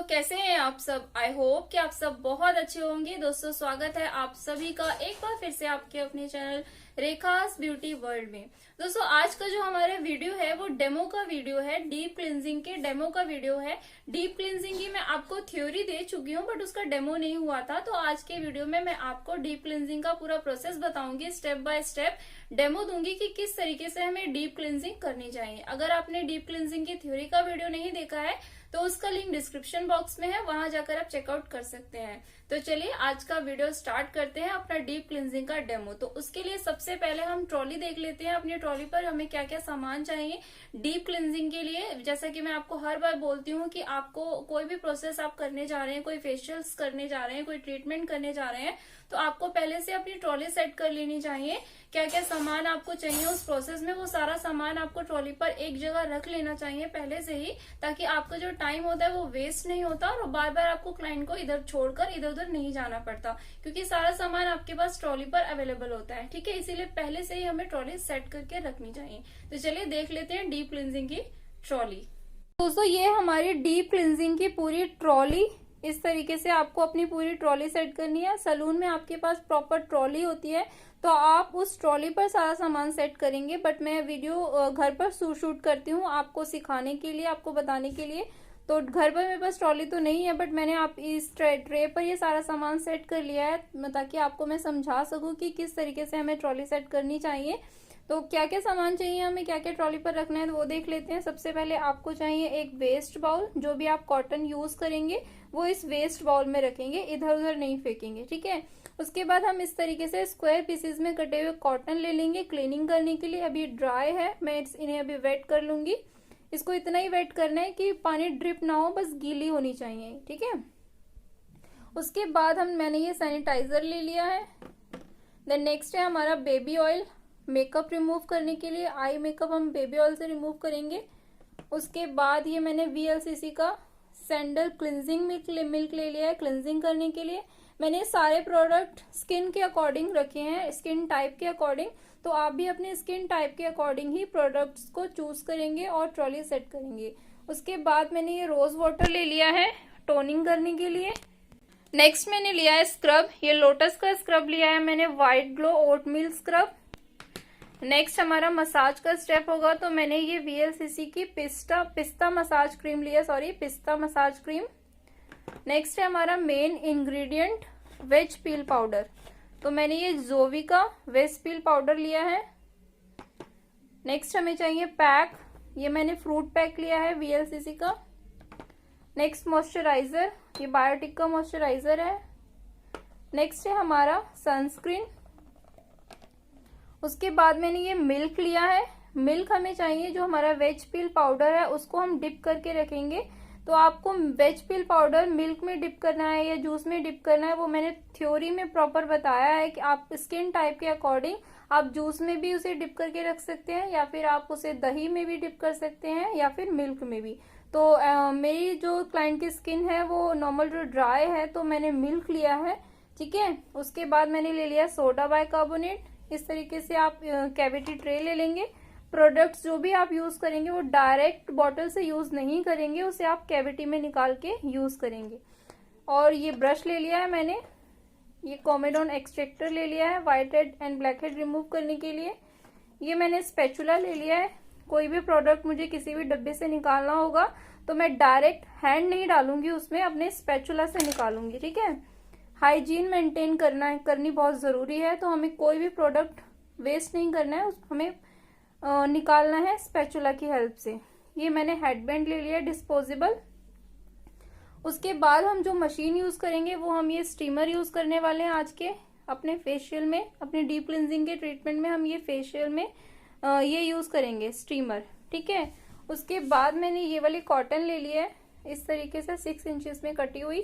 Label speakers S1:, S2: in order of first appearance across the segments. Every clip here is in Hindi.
S1: कैसे हैं आप सब। आई होप कि आप सब बहुत अच्छे होंगे। दोस्तों स्वागत है आप सभी का एक बार फिर से आपके अपने चैनल रेखास ब्यूटी वर्ल्ड में। दोस्तों आज का जो हमारा वीडियो है वो डेमो का वीडियो है, डीप क्लिनजिंग के डेमो का वीडियो है। डीप क्लिनजिंग की मैं आपको थ्योरी दे चुकी हूँ बट उसका डेमो नहीं हुआ था, तो आज के वीडियो में मैं आपको डीप क्लिनजिंग का पूरा प्रोसेस बताऊंगी, स्टेप बाय स्टेप डेमो दूंगी कि किस तरीके से हमें डीप क्लिनजिंग करनी चाहिए। अगर आपने डीप क्लिनजिंग की थ्योरी का वीडियो नहीं देखा है तो उसका लिंक डिस्क्रिप्शन बॉक्स में है, वहां जाकर आप चेकआउट कर सकते हैं। तो चलिए आज का वीडियो स्टार्ट करते हैं अपना डीप क्लिनजिंग का डेमो। तो उसके लिए सबसे पहले हम ट्रॉली देख लेते हैं। अपनी ट्रॉली पर हमें क्या क्या सामान चाहिए डीप क्लिनजिंग के लिए। जैसा कि मैं आपको हर बार बोलती हूँ कि आपको कोई भी प्रोसेस आप करने जा रहे हैं, कोई फेशियल्स करने जा रहे हैं, कोई ट्रीटमेंट करने जा रहे हैं, तो आपको पहले से अपनी ट्रॉली सेट कर लेनी चाहिए। क्या क्या सामान आपको चाहिए उस प्रोसेस में, वो सारा सामान आपको ट्रॉली पर एक जगह रख लेना चाहिए पहले से ही, ताकि आपका जो टाइम होता है वो वेस्ट नहीं होता और बार बार आपको क्लाइंट को इधर छोड़कर इधर उधर नहीं जाना पड़ता, क्योंकि सारा सामान आपके पास ट्रॉली पर अवेलेबल होता है। ठीक है, इसीलिए पहले से ही हमें ट्रॉली सेट करके रखनी चाहिए। तो चलिए देख लेते हैं डीप क्लिनजिंग की ट्रॉली। दोस्तों ये हमारी डीप क्लिनजिंग की पूरी ट्रॉली, इस तरीके से आपको अपनी पूरी ट्रॉली सेट करनी है। सलून में आपके पास प्रॉपर ट्रॉली होती है तो आप उस ट्रॉली पर सारा सामान सेट करेंगे, बट मैं वीडियो घर पर शूट करती हूँ आपको सिखाने के लिए, आपको बताने के लिए। तो घर पर मेरे पास ट्रॉली तो नहीं है बट मैंने आप इस ट्रे पर ये सारा सामान सेट कर लिया है ताकि आपको मैं समझा सकूं कि किस तरीके से हमें ट्रॉली सेट करनी चाहिए। तो क्या क्या सामान चाहिए हमें, क्या क्या ट्रॉली पर रखना है, तो वो देख लेते हैं। सबसे पहले आपको चाहिए एक वेस्ट बाउल। जो भी आप कॉटन यूज करेंगे वो इस वेस्ट बाउल में रखेंगे, इधर उधर नहीं फेंकेंगे। ठीक है, उसके बाद हम इस तरीके से स्क्वायर पीसेस में कटे हुए कॉटन ले लेंगे क्लीनिंग करने के लिए। अभी ड्राई है, मैं इन्हें अभी वेट कर लूंगी। इसको इतना ही वेट करना है कि पानी ड्रिप ना हो, बस गीली होनी चाहिए। ठीक है, उसके बाद मैंने ये सैनिटाइजर ले लिया है। देन नेक्स्ट है हमारा बेबी ऑयल, मेकअप रिमूव करने के लिए। आई मेकअप हम बेबी ऑयल से रिमूव करेंगे। उसके बाद ये मैंने VLCC का सैंडल क्लिनजिंग मिल्क ले लिया है क्लिनजिंग करने के लिए। मैंने सारे प्रोडक्ट स्किन के अकॉर्डिंग रखे हैं, स्किन टाइप के अकॉर्डिंग, तो आप भी अपने स्किन टाइप के अकॉर्डिंग ही प्रोडक्ट्स को चूज करेंगे और ट्रॉली सेट करेंगे। उसके बाद मैंने ये रोज वाटर ले लिया है टोनिंग करने के लिए। नेक्स्ट मैंने लिया है स्क्रब, ये लोटस का स्क्रब लिया है मैंने, white glow oatmeal scrub. Next हमारा मसाज का स्टेप होगा, तो मैंने ये VLCC की पिस्ता मसाज क्रीम लिया, पिस्ता मसाज क्रीम। नेक्स्ट है हमारा main ingredient veg peel powder, तो मैंने ये जोवी का वेज पील पाउडर लिया है। नेक्स्ट हमें चाहिए पैक, ये मैंने फ्रूट पैक लिया है VLCC का। नेक्स्ट मॉइस्चराइजर, ये बायोटिक का मॉइस्चराइजर है। नेक्स्ट है हमारा सनस्क्रीन। उसके बाद मैंने ये मिल्क लिया है। मिल्क हमें चाहिए, जो हमारा वेज पील पाउडर है उसको हम डिप करके रखेंगे, तो आपको वेज पील पाउडर मिल्क में डिप करना है या जूस में डिप करना है वो मैंने थ्योरी में प्रॉपर बताया है कि आप स्किन टाइप के अकॉर्डिंग आप जूस में भी उसे डिप करके रख सकते हैं, या फिर आप उसे दही में भी डिप कर सकते हैं, या फिर मिल्क में भी। तो मेरी जो क्लाइंट की स्किन है वो नॉर्मल जो ड्राई है, तो मैंने मिल्क लिया है। ठीक है, उसके बाद मैंने ले लिया सोडा बाइकार्बोनेट। इस तरीके से आप कैविटी ट्रे ले लेंगे। प्रोडक्ट्स जो भी आप यूज करेंगे वो डायरेक्ट बॉटल से यूज नहीं करेंगे, उसे आप कैविटी में निकाल के यूज करेंगे। और ये ब्रश ले लिया है मैंने, ये कोमेडॉन एक्सट्रैक्टर ले लिया है white head and black head remove करने के लिए। ये मैंने स्पैचुला ले लिया है। कोई भी प्रोडक्ट मुझे किसी भी डब्बे से निकालना होगा तो मैं डायरेक्ट हैंड नहीं डालूंगी उसमें, अपने स्पैचुला से निकालूंगी। ठीक है, हाइजीन मेंटेन करनी बहुत जरूरी है, तो हमें कोई भी प्रोडक्ट वेस्ट नहीं करना है, हमें निकालना है स्पैचुला की हेल्प से। ये मैंने हेडबैंड ले लिया डिस्पोजेबल। उसके बाद हम जो मशीन यूज करेंगे वो हम ये स्टीमर यूज करने वाले हैं आज के अपने फेशियल में, अपने डीप क्लिनजिंग के ट्रीटमेंट में हम ये फेशियल में ये यूज करेंगे स्टीमर। ठीक है, उसके बाद मैंने ये वाली कॉटन ले ली है इस तरीके से 6 इंचेस में कटी हुई।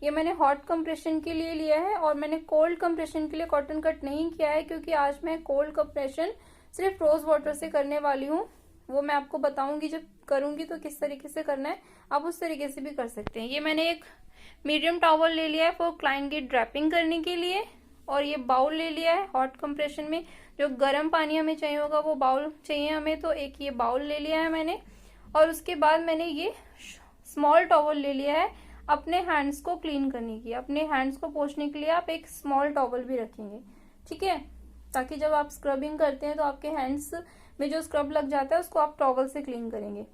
S1: ये मैंने हॉट कंप्रेशन के लिए लिया है और मैंने कोल्ड कंप्रेशन के लिए कॉटन कट नहीं किया है, क्योंकि आज मैं कोल्ड कंप्रेशन सिर्फ रोज वाटर से करने वाली हूँ। वो मैं आपको बताऊंगी जब करूंगी तो किस तरीके से करना है, आप उस तरीके से भी कर सकते हैं। ये मैंने एक मीडियम टॉवल ले लिया है फॉर क्लाइंट की ड्रैपिंग करने के लिए, और ये बाउल ले लिया है हॉट कंप्रेशन में, जो गर्म पानी हमें चाहिए होगा वो बाउल चाहिए हमें, तो एक ये बाउल ले लिया है मैंने। और उसके बाद मैंने ये स्मॉल टॉवल ले लिया है अपने हैंड्स को क्लीन करने की, अपने हैंड्स को पोंछने के लिए आप एक स्मॉल टॉवल भी रखेंगे, ठीक है, ताकि जब आप स्क्रबिंग करते हैं तो आपके हैंड्स में जो स्क्रब लग जाता है उसको आप टॉवल से क्लीन करेंगे।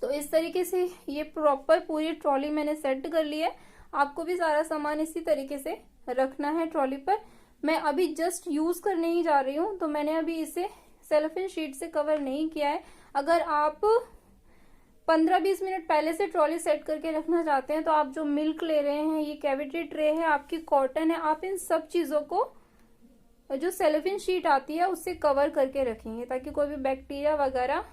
S1: तो इस तरीके से ये प्रॉपर पूरी ट्रॉली मैंने सेट कर ली है। आपको भी सारा सामान इसी तरीके से रखना है ट्रॉली पर। मैं अभी जस्ट यूज करने ही जा रही हूँ, तो मैंने अभी इसे सेलोफेन शीट से कवर नहीं किया है। अगर आप 15-20 मिनट पहले से ट्रॉली सेट करके रखना चाहते हैं तो आप जो मिल्क ले रहे हैं, ये कैविटी ट्रे है, आपकी कॉटन है, आप इन सब चीजों को जो सेलोफेन शीट आती है उससे कवर करके रखेंगे ताकि कोई भी बैक्टीरिया वगैरह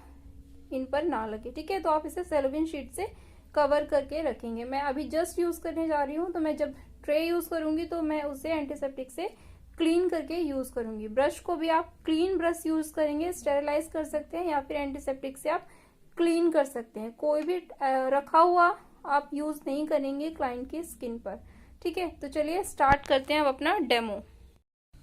S1: इन पर ना लगे, ठीक है। तो आप इसे सेलोफेन शीट से कवर करके रखेंगे। मैं अभी जस्ट यूज करने जा रही हूँ, तो मैं जब ट्रे यूज करूंगी तो मैं उसे एंटीसेप्टिक से क्लीन करके यूज करूंगी। ब्रश को भी आप क्लीन ब्रश यूज करेंगे, स्टेरिलाइज कर सकते हैं या फिर एंटीसेप्टिक से आप क्लीन कर सकते हैं। कोई भी रखा हुआ आप यूज नहीं करेंगे क्लाइंट की स्किन पर, ठीक है। तो चलिए स्टार्ट करते हैं अब अपना डेमो।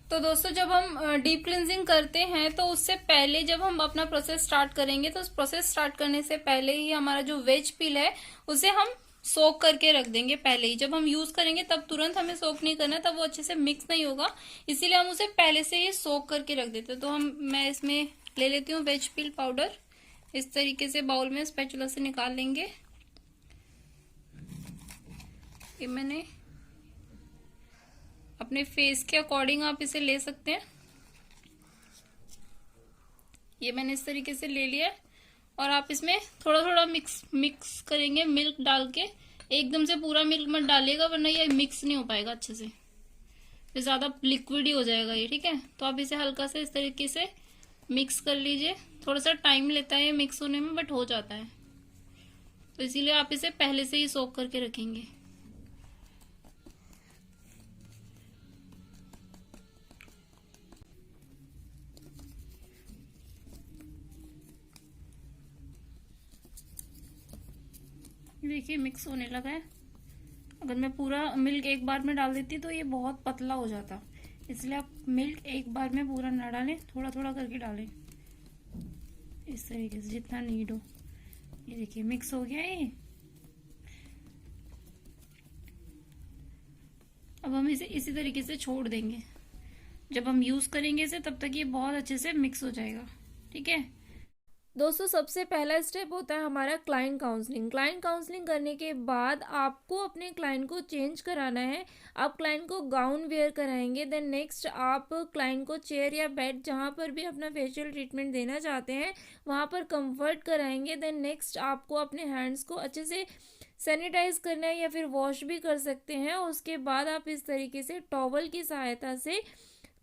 S1: तो दोस्तों जब हम डीप क्लिनजिंग करते हैं तो उससे पहले जब हम अपना प्रोसेस स्टार्ट करेंगे तो उस प्रोसेस स्टार्ट करने से पहले ही हमारा जो वेज पील है उसे हम सोक करके रख देंगे पहले ही। जब हम यूज करेंगे तब तुरंत हमें सोक नहीं करना, तब वो अच्छे से मिक्स नहीं होगा, इसीलिए हम उसे पहले से ही सोक करके रख देते हैं। तो मैं इसमें ले लेती हूँ वेज पील पाउडर, इस तरीके से बाउल में स्पैचुला से निकाल लेंगे। ये मैंने अपने फेस के अकॉर्डिंग आप इसे ले सकते हैं। ये मैंने इस तरीके से ले लिया है और आप इसमें थोड़ा थोड़ा मिक्स करेंगे मिल्क डाल के। एकदम से पूरा मिल्क मत डालिएगा वरना ये मिक्स नहीं हो पाएगा अच्छे से, फिर ज्यादा लिक्विड ही हो जाएगा ये, ठीक है। तो आप इसे हल्का से इस तरीके से मिक्स कर लीजिए। थोड़ा सा टाइम लेता है ये मिक्स होने में, बट हो जाता है, तो इसीलिए आप इसे पहले से ही सोक करके रखेंगे। देखिए मिक्स होने लगा है। अगर मैं पूरा मिल्क एक बार में डाल देती तो ये बहुत पतला हो जाता, इसलिए आप मिल्क एक बार में पूरा ना डालें, थोड़ा थोड़ा करके डालें इस तरीके से जितना नीड हो। ये देखिए मिक्स हो गया ये। अब हम इसे इसी तरीके से छोड़ देंगे। जब हम यूज करेंगे इसे तब तक ये बहुत अच्छे से मिक्स हो जाएगा, ठीक है। दोस्तों सबसे पहला स्टेप होता है हमारा क्लाइंट काउंसलिंग। क्लाइंट काउंसलिंग करने के बाद आपको अपने क्लाइंट को चेंज कराना है। आप क्लाइंट को गाउन वेयर कराएंगे। देन नेक्स्ट आप क्लाइंट को चेयर या बेड जहाँ पर भी अपना फेशियल ट्रीटमेंट देना चाहते हैं वहाँ पर कंफर्ट कराएंगे। देन नेक्स्ट आपको अपने हैंड्स को अच्छे से सैनिटाइज करना है या फिर वॉश भी कर सकते हैं। उसके बाद आप इस तरीके से टॉवल की सहायता से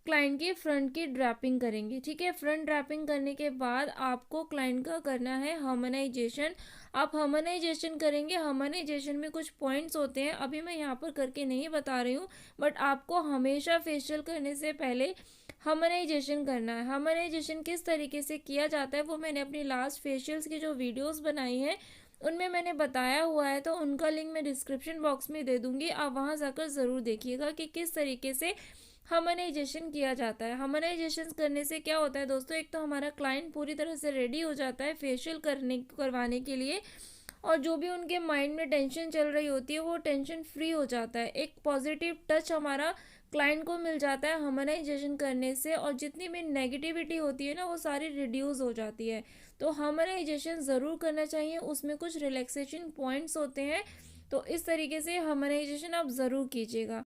S1: क्लाइंट की फ्रंट की ड्रैपिंग करेंगे, ठीक है। फ्रंट ड्रैपिंग करने के बाद आपको क्लाइंट का करना है हार्मोनाइजेशन। आप हार्मोनाइजेशन करेंगे। हार्मोनाइजेशन में कुछ पॉइंट्स होते हैं, अभी मैं यहाँ पर करके नहीं बता रही हूँ, बट आपको हमेशा फेशियल करने से पहले हार्मोनाइजेशन करना है। हार्मोनाइजेशन किस तरीके से किया जाता है वो मैंने अपनी लास्ट फेशियल्स की जो वीडियोज़ बनाई हैं उनमें मैंने बताया हुआ है, तो उनका लिंक मैं डिस्क्रिप्शन बॉक्स में दे दूँगी, आप वहाँ जाकर ज़रूर देखिएगा कि किस तरीके से हार्मोनाइजेशन किया जाता है। हार्मोनाइजेशन करने से क्या होता है दोस्तों, एक तो हमारा क्लाइंट पूरी तरह से रेडी हो जाता है फेशियल करवाने के लिए, और जो भी उनके माइंड में टेंशन चल रही होती है वो टेंशन फ्री हो जाता है। एक पॉजिटिव टच हमारा क्लाइंट को मिल जाता है हार्मोनाइजेशन करने से, और जितनी भी नेगेटिविटी होती है ना वो सारी रिड्यूस हो जाती है। तो हार्मोनाइजेशन ज़रूर करना चाहिए, उसमें कुछ रिलैक्सेशन पॉइंट्स होते हैं, तो इस तरीके से हार्मोनाइजेशन आप ज़रूर कीजिएगा।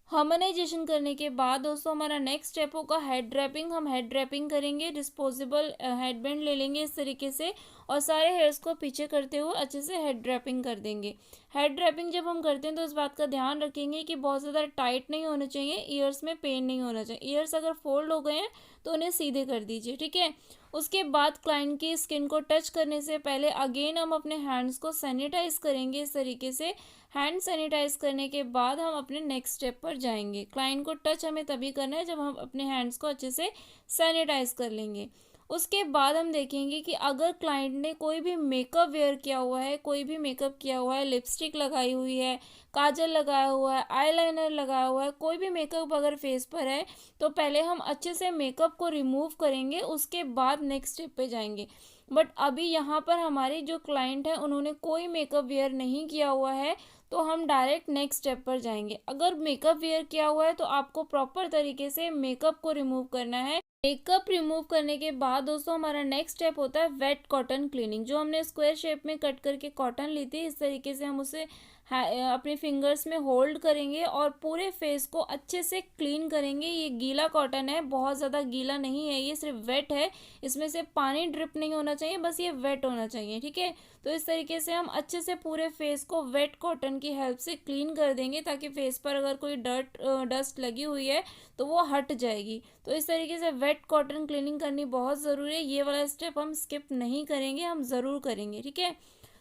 S1: हार्मोनाइजेशन करने के बाद दोस्तों हमारा नेक्स्ट स्टेप होगा हेड ड्रैपिंग। हम हेड ड्रैपिंग करेंगे, डिस्पोजेबल हेड बैंड ले लेंगे इस तरीके से और सारे हेयर्स को पीछे करते हुए अच्छे से हेड ड्रैपिंग कर देंगे। हेड ड्रैपिंग जब हम करते हैं तो इस बात का ध्यान रखेंगे कि बहुत ज़्यादा टाइट नहीं होना चाहिए, ईयर्स में पेन नहीं होना चाहिए। ईयर्स अगर फोल्ड हो गए हैं तो उन्हें सीधे कर दीजिए, ठीक है। उसके बाद क्लाइंट की स्किन को टच करने से पहले अगेन हम अपने हैंड्स को सैनिटाइज करेंगे इस तरीके से। हैंड सैनिटाइज करने के बाद हम अपने नेक्स्ट स्टेप पर जाएंगे। क्लाइंट को टच हमें तभी करना है जब हम अपने हैंड्स को अच्छे से सैनिटाइज कर लेंगे। उसके बाद हम देखेंगे कि अगर क्लाइंट ने कोई भी मेकअप वेयर किया हुआ है, कोई भी मेकअप किया हुआ है, लिपस्टिक लगाई हुई है, काजल लगाया हुआ है, आईलाइनर लगाया हुआ है, कोई भी मेकअप अगर फेस पर है तो पहले हम अच्छे से मेकअप को रिमूव करेंगे, उसके बाद नेक्स्ट स्टेप पे जाएंगे। बट अभी यहाँ पर हमारी जो क्लाइंट है उन्होंने कोई मेकअप वेयर नहीं किया हुआ है, तो हम डायरेक्ट नेक्स्ट स्टेप पर जाएंगे। अगर मेकअप वेयर किया हुआ है तो आपको प्रॉपर तरीके से मेकअप को रिमूव करना है। मेकअप रिमूव करने के बाद दोस्तों हमारा नेक्स्ट स्टेप होता है वेट कॉटन क्लीनिंग। जो हमने स्क्वायर शेप में कट करके कॉटन ली थी, इस तरीके से हम उसे अपने फिंगर्स में होल्ड करेंगे और पूरे फेस को अच्छे से क्लीन करेंगे। ये गीला कॉटन है, बहुत ज़्यादा गीला नहीं है, ये सिर्फ वेट है, इसमें से पानी ड्रिप नहीं होना चाहिए, बस ये वेट होना चाहिए, ठीक है। तो इस तरीके से हम अच्छे से पूरे फेस को वेट कॉटन की हेल्प से क्लीन कर देंगे, ताकि फेस पर अगर कोई डस्ट लगी हुई है तो वो हट जाएगी। तो इस तरीके से वेट कॉटन क्लीनिंग करनी बहुत ज़रूरी है। ये वाला स्टेप हम स्किप नहीं करेंगे, हम ज़रूर करेंगे, ठीक है।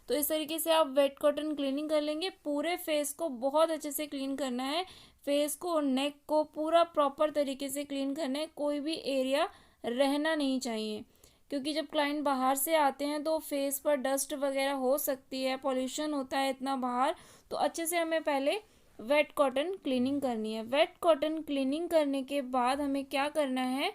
S1: तो इस तरीके से आप वेट कॉटन क्लीनिंग कर लेंगे। पूरे फेस को बहुत अच्छे से क्लीन करना है, फेस को, नेक को पूरा प्रॉपर तरीके से क्लीन करना है, कोई भी एरिया रहना नहीं चाहिए, क्योंकि जब क्लाइंट बाहर से आते हैं तो फेस पर डस्ट वगैरह हो सकती है, पॉल्यूशन होता है इतना बाहर, तो अच्छे से हमें पहले वेट कॉटन क्लीनिंग करनी है। वेट कॉटन क्लीनिंग करने के बाद हमें क्या करना है,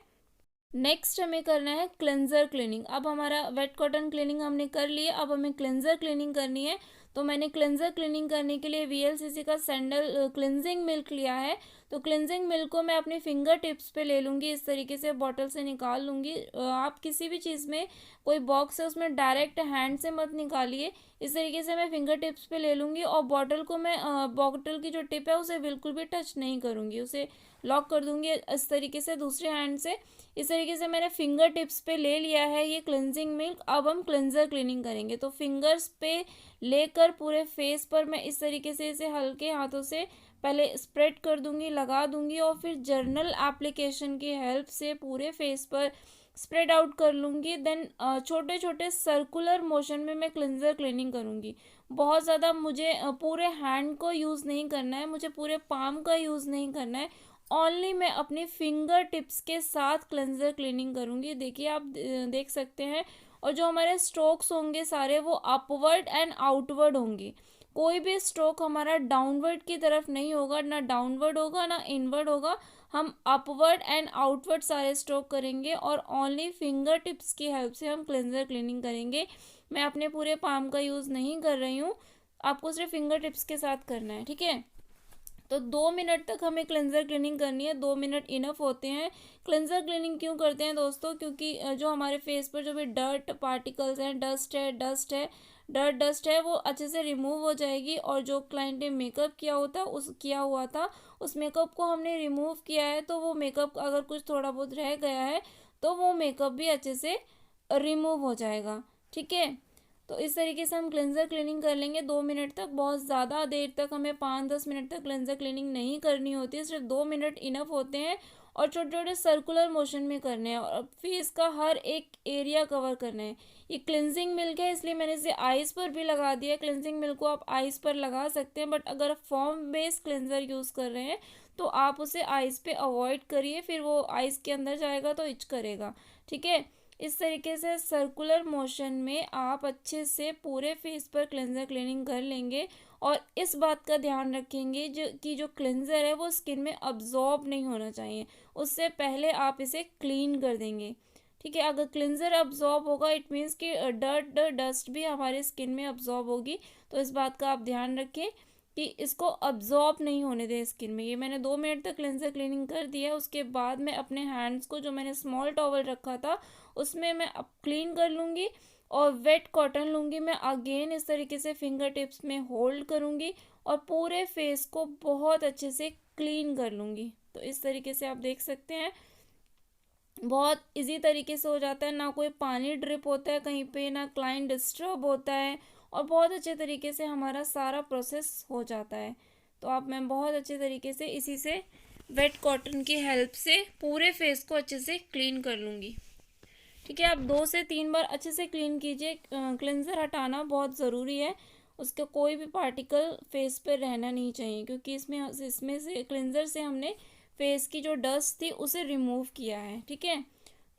S1: नेक्स्ट हमें करना है क्लेंजर क्लीनिंग। अब हमारा वेट कॉटन क्लीनिंग हमने कर लिया, अब हमें क्लेंजर क्लीनिंग करनी है। तो मैंने क्लेंजर क्लीनिंग करने के लिए वीएलसीसी का सैंडल क्लिनजिंग मिल्क लिया है। तो क्लिनजिंग मिल्क को मैं अपनी फिंगर टिप्स पे ले लूँगी, इस तरीके से बॉटल से निकाल लूँगी। आप किसी भी चीज़ में, कोई बॉक्स है उसमें डायरेक्ट हैंड से मत निकालिए, इस तरीके से मैं फिंगर टिप्स पे ले लूँगी और बॉटल को मैं बॉटल की जो टिप है उसे बिल्कुल भी टच नहीं करूँगी, उसे लॉक कर दूँगी इस तरीके से दूसरे हैंड से। इस तरीके से मैंने फिंगर टिप्स पे ले लिया है ये क्लिनजिंग मिल्क। अब हम क्लिनजर क्लीनिंग करेंगे। तो फिंगर्स पे लेकर पूरे फेस पर मैं इस तरीके से इसे हल्के हाथों से पहले स्प्रेड कर दूंगी, लगा दूंगी, और फिर जर्नल एप्लीकेशन की हेल्प से पूरे फेस पर स्प्रेड आउट कर लूँगी। देन छोटे छोटे सर्कुलर मोशन में मैं क्लिनजर क्लीनिंग करूँगी। बहुत ज़्यादा मुझे पूरे हैंड को यूज़ नहीं करना है, मुझे पूरे पाम का यूज़ नहीं करना है, ओनली मैं अपने फिंगर टिप्स के साथ क्लेंजर क्लीनिंग करूँगी। देखिए आप देख सकते हैं। और जो हमारे स्ट्रोक्स होंगे सारे वो अपवर्ड एंड आउटवर्ड होंगे, कोई भी स्ट्रोक हमारा डाउनवर्ड की तरफ नहीं होगा, ना डाउनवर्ड होगा ना इनवर्ड होगा। हम अपवर्ड एंड आउटवर्ड सारे स्ट्रोक करेंगे और ओनली फिंगर टिप्स की हेल्प से हम क्लेंजर क्लीनिंग करेंगे। मैं अपने पूरे पाम का यूज़ नहीं कर रही हूँ, आपको सिर्फ फिंगर टिप्स के साथ करना है, ठीक है। तो 2 मिनट तक हमें क्लेंजर क्लीनिंग करनी है, 2 मिनट इनफ होते हैं। क्लेंजर क्लीनिंग क्यों करते हैं दोस्तों, क्योंकि जो हमारे फेस पर जो भी डर्ट पार्टिकल्स हैं, डस्ट है वो अच्छे से रिमूव हो जाएगी। और जो क्लाइंट ने मेकअप किया हुआ था उस मेकअप को हमने रिमूव किया है, तो वो मेकअप अगर कुछ थोड़ा बहुत रह गया है तो वो मेकअप भी अच्छे से रिमूव हो जाएगा, ठीक है। तो इस तरीके से हम क्लेंजर क्लीनिंग कर लेंगे 2 मिनट तक। बहुत ज़्यादा देर तक हमें 5-10 मिनट तक क्लेंजर क्लीनिंग नहीं करनी होती है, सिर्फ 2 मिनट इनफ होते हैं। और छोटे छोटे सर्कुलर मोशन में करने हैं और फेस का हर एक एरिया कवर करना है। ये क्लिनजिंग मिल्क है इसलिए मैंने इसे आइज़ पर भी लगा दिया। क्लिनजिंग मिल्क को आप आइज़ पर लगा सकते हैं, बट अगर फॉर्म बेस्ड क्लेंजर यूज़ कर रहे हैं तो आप उसे आइज़ पे अवॉइड करिए, फिर वो आइज़ के अंदर जाएगा तो इच करेगा, ठीक है। इस तरीके से सर्कुलर मोशन में आप अच्छे से पूरे फेस पर क्लेंजर क्लीनिंग कर लेंगे। और इस बात का ध्यान रखेंगे जो क्लेंजर है वो स्किन में अब्जॉर्ब नहीं होना चाहिए, उससे पहले आप इसे क्लीन कर देंगे, ठीक है। अगर क्लेंजर अब्जॉर्ब होगा इट मीन्स कि डस्ट भी हमारे स्किन में अब्जॉर्ब होगी। तो इस बात का आप ध्यान रखें कि इसको अब्जॉर्ब नहीं होने दें स्किन में। ये मैंने 2 मिनट तक क्लेंजर क्लीनिंग कर दिया है। उसके बाद मैं अपने हैंड्स को, जो मैंने स्मॉल टॉवल रखा था उसमें मैं अब क्लीन कर लूँगी और वेट कॉटन लूँगी। मैं अगेन इस तरीके से फिंगर टिप्स में होल्ड करूँगी और पूरे फेस को बहुत अच्छे से क्लीन कर लूँगी। तो इस तरीके से आप देख सकते हैं बहुत इजी तरीके से हो जाता है, ना कोई पानी ड्रिप होता है कहीं पे, ना क्लाइंट डिस्टर्ब होता है, और बहुत अच्छे तरीके से हमारा सारा प्रोसेस हो जाता है। तो आप मैं बहुत अच्छे तरीके से इसी से वेट कॉटन की हेल्प से पूरे फेस को अच्छे से क्लीन कर लूँगी, ठीक है। आप 2 से 3 बार अच्छे से क्लीन कीजिए। क्लेंजर हटाना बहुत ज़रूरी है, उसका कोई भी पार्टिकल फेस पे रहना नहीं चाहिए, क्योंकि इसमें से क्लेंजर से हमने फेस की जो डस्ट थी उसे रिमूव किया है, ठीक है।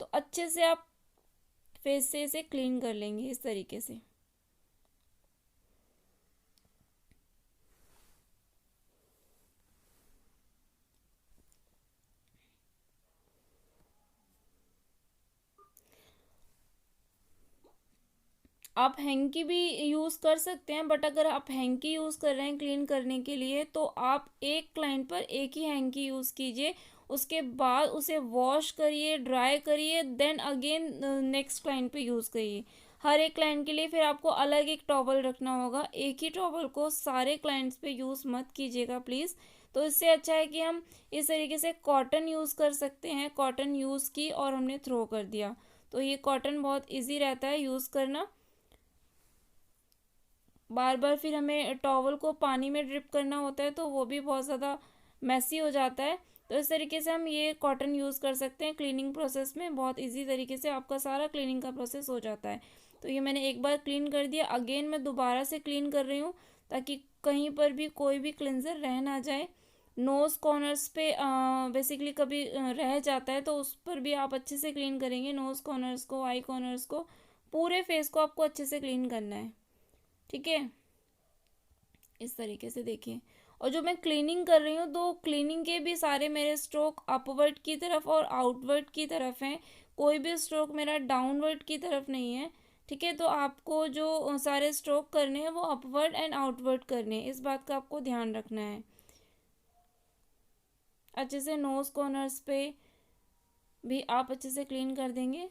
S1: तो अच्छे से आप फेस से इसे क्लीन कर लेंगे इस तरीके से। आप हैंकी भी यूज़ कर सकते हैं, बट अगर आप हैंकी यूज़ कर रहे हैं क्लीन करने के लिए तो आप एक क्लाइंट पर एक ही हैंकी यूज़ कीजिए, उसके बाद उसे वॉश करिए, ड्राई करिए, देन अगेन नेक्स्ट क्लाइंट पे यूज़ करिए। हर एक क्लाइंट के लिए फिर आपको अलग एक टॉवल रखना होगा, एक ही टॉवल को सारे क्लाइंट्स पे यूज़ मत कीजिएगा प्लीज़। तो इससे अच्छा है कि हम इस तरीके से कॉटन यूज़ कर सकते हैं। कॉटन यूज़ की और हमने थ्रो कर दिया, तो ये कॉटन बहुत ईजी रहता है यूज़ करना। बार बार फिर हमें टॉवल को पानी में ड्रिप करना होता है तो वो भी बहुत ज़्यादा मैसी हो जाता है। तो इस तरीके से हम ये कॉटन यूज़ कर सकते हैं क्लीनिंग प्रोसेस में, बहुत इजी तरीके से आपका सारा क्लीनिंग का प्रोसेस हो जाता है। तो ये मैंने एक बार क्लीन कर दिया, अगेन मैं दोबारा से क्लीन कर रही हूँ ताकि कहीं पर भी कोई भी क्लिनज़र रह ना जाए। नोज़ कॉर्नर्स पे बेसिकली कभी रह जाता है तो उस पर भी आप अच्छे से क्लीन करेंगे। नोज़ कॉर्नर्स को, आई कॉर्नर्स को, पूरे फेस को आपको अच्छे से क्लीन करना है, ठीक है। इस तरीके से देखिए, और जो मैं क्लीनिंग कर रही हूँ तो क्लीनिंग के भी सारे मेरे स्ट्रोक अपवर्ड की तरफ और आउटवर्ड की तरफ हैं, कोई भी स्ट्रोक मेरा डाउनवर्ड की तरफ नहीं है, ठीक है। तो आपको जो सारे स्ट्रोक करने हैं वो अपवर्ड एंड आउटवर्ड करने हैं, इस बात का आपको ध्यान रखना है। अच्छे से नोज कॉर्नर्स पे भी आप अच्छे से क्लीन कर देंगे।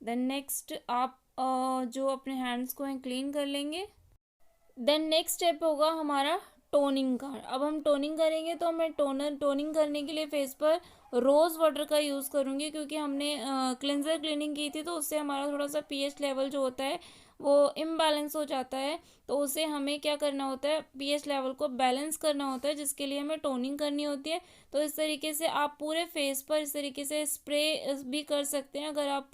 S1: देन नेक्स्ट आप जो अपने हैंड्स को हैं क्लीन कर लेंगे। देन नेक्स्ट स्टेप होगा हमारा टोनिंग का। अब हम टोनिंग करेंगे तो मैं टोनिंग करने के लिए फेस पर रोज़ वाटर का यूज़ करूँगी, क्योंकि हमने क्लिनजर क्लीनिंग की थी तो उससे हमारा थोड़ा सा पीएच लेवल जो होता है वो इम्बैलेंस हो जाता है। तो उसे हमें क्या करना होता है, पीएच लेवल को बैलेंस करना होता है, जिसके लिए हमें टोनिंग करनी होती है। तो इस तरीके से आप पूरे फेस पर इस तरीके से स्प्रे भी कर सकते हैं। अगर आप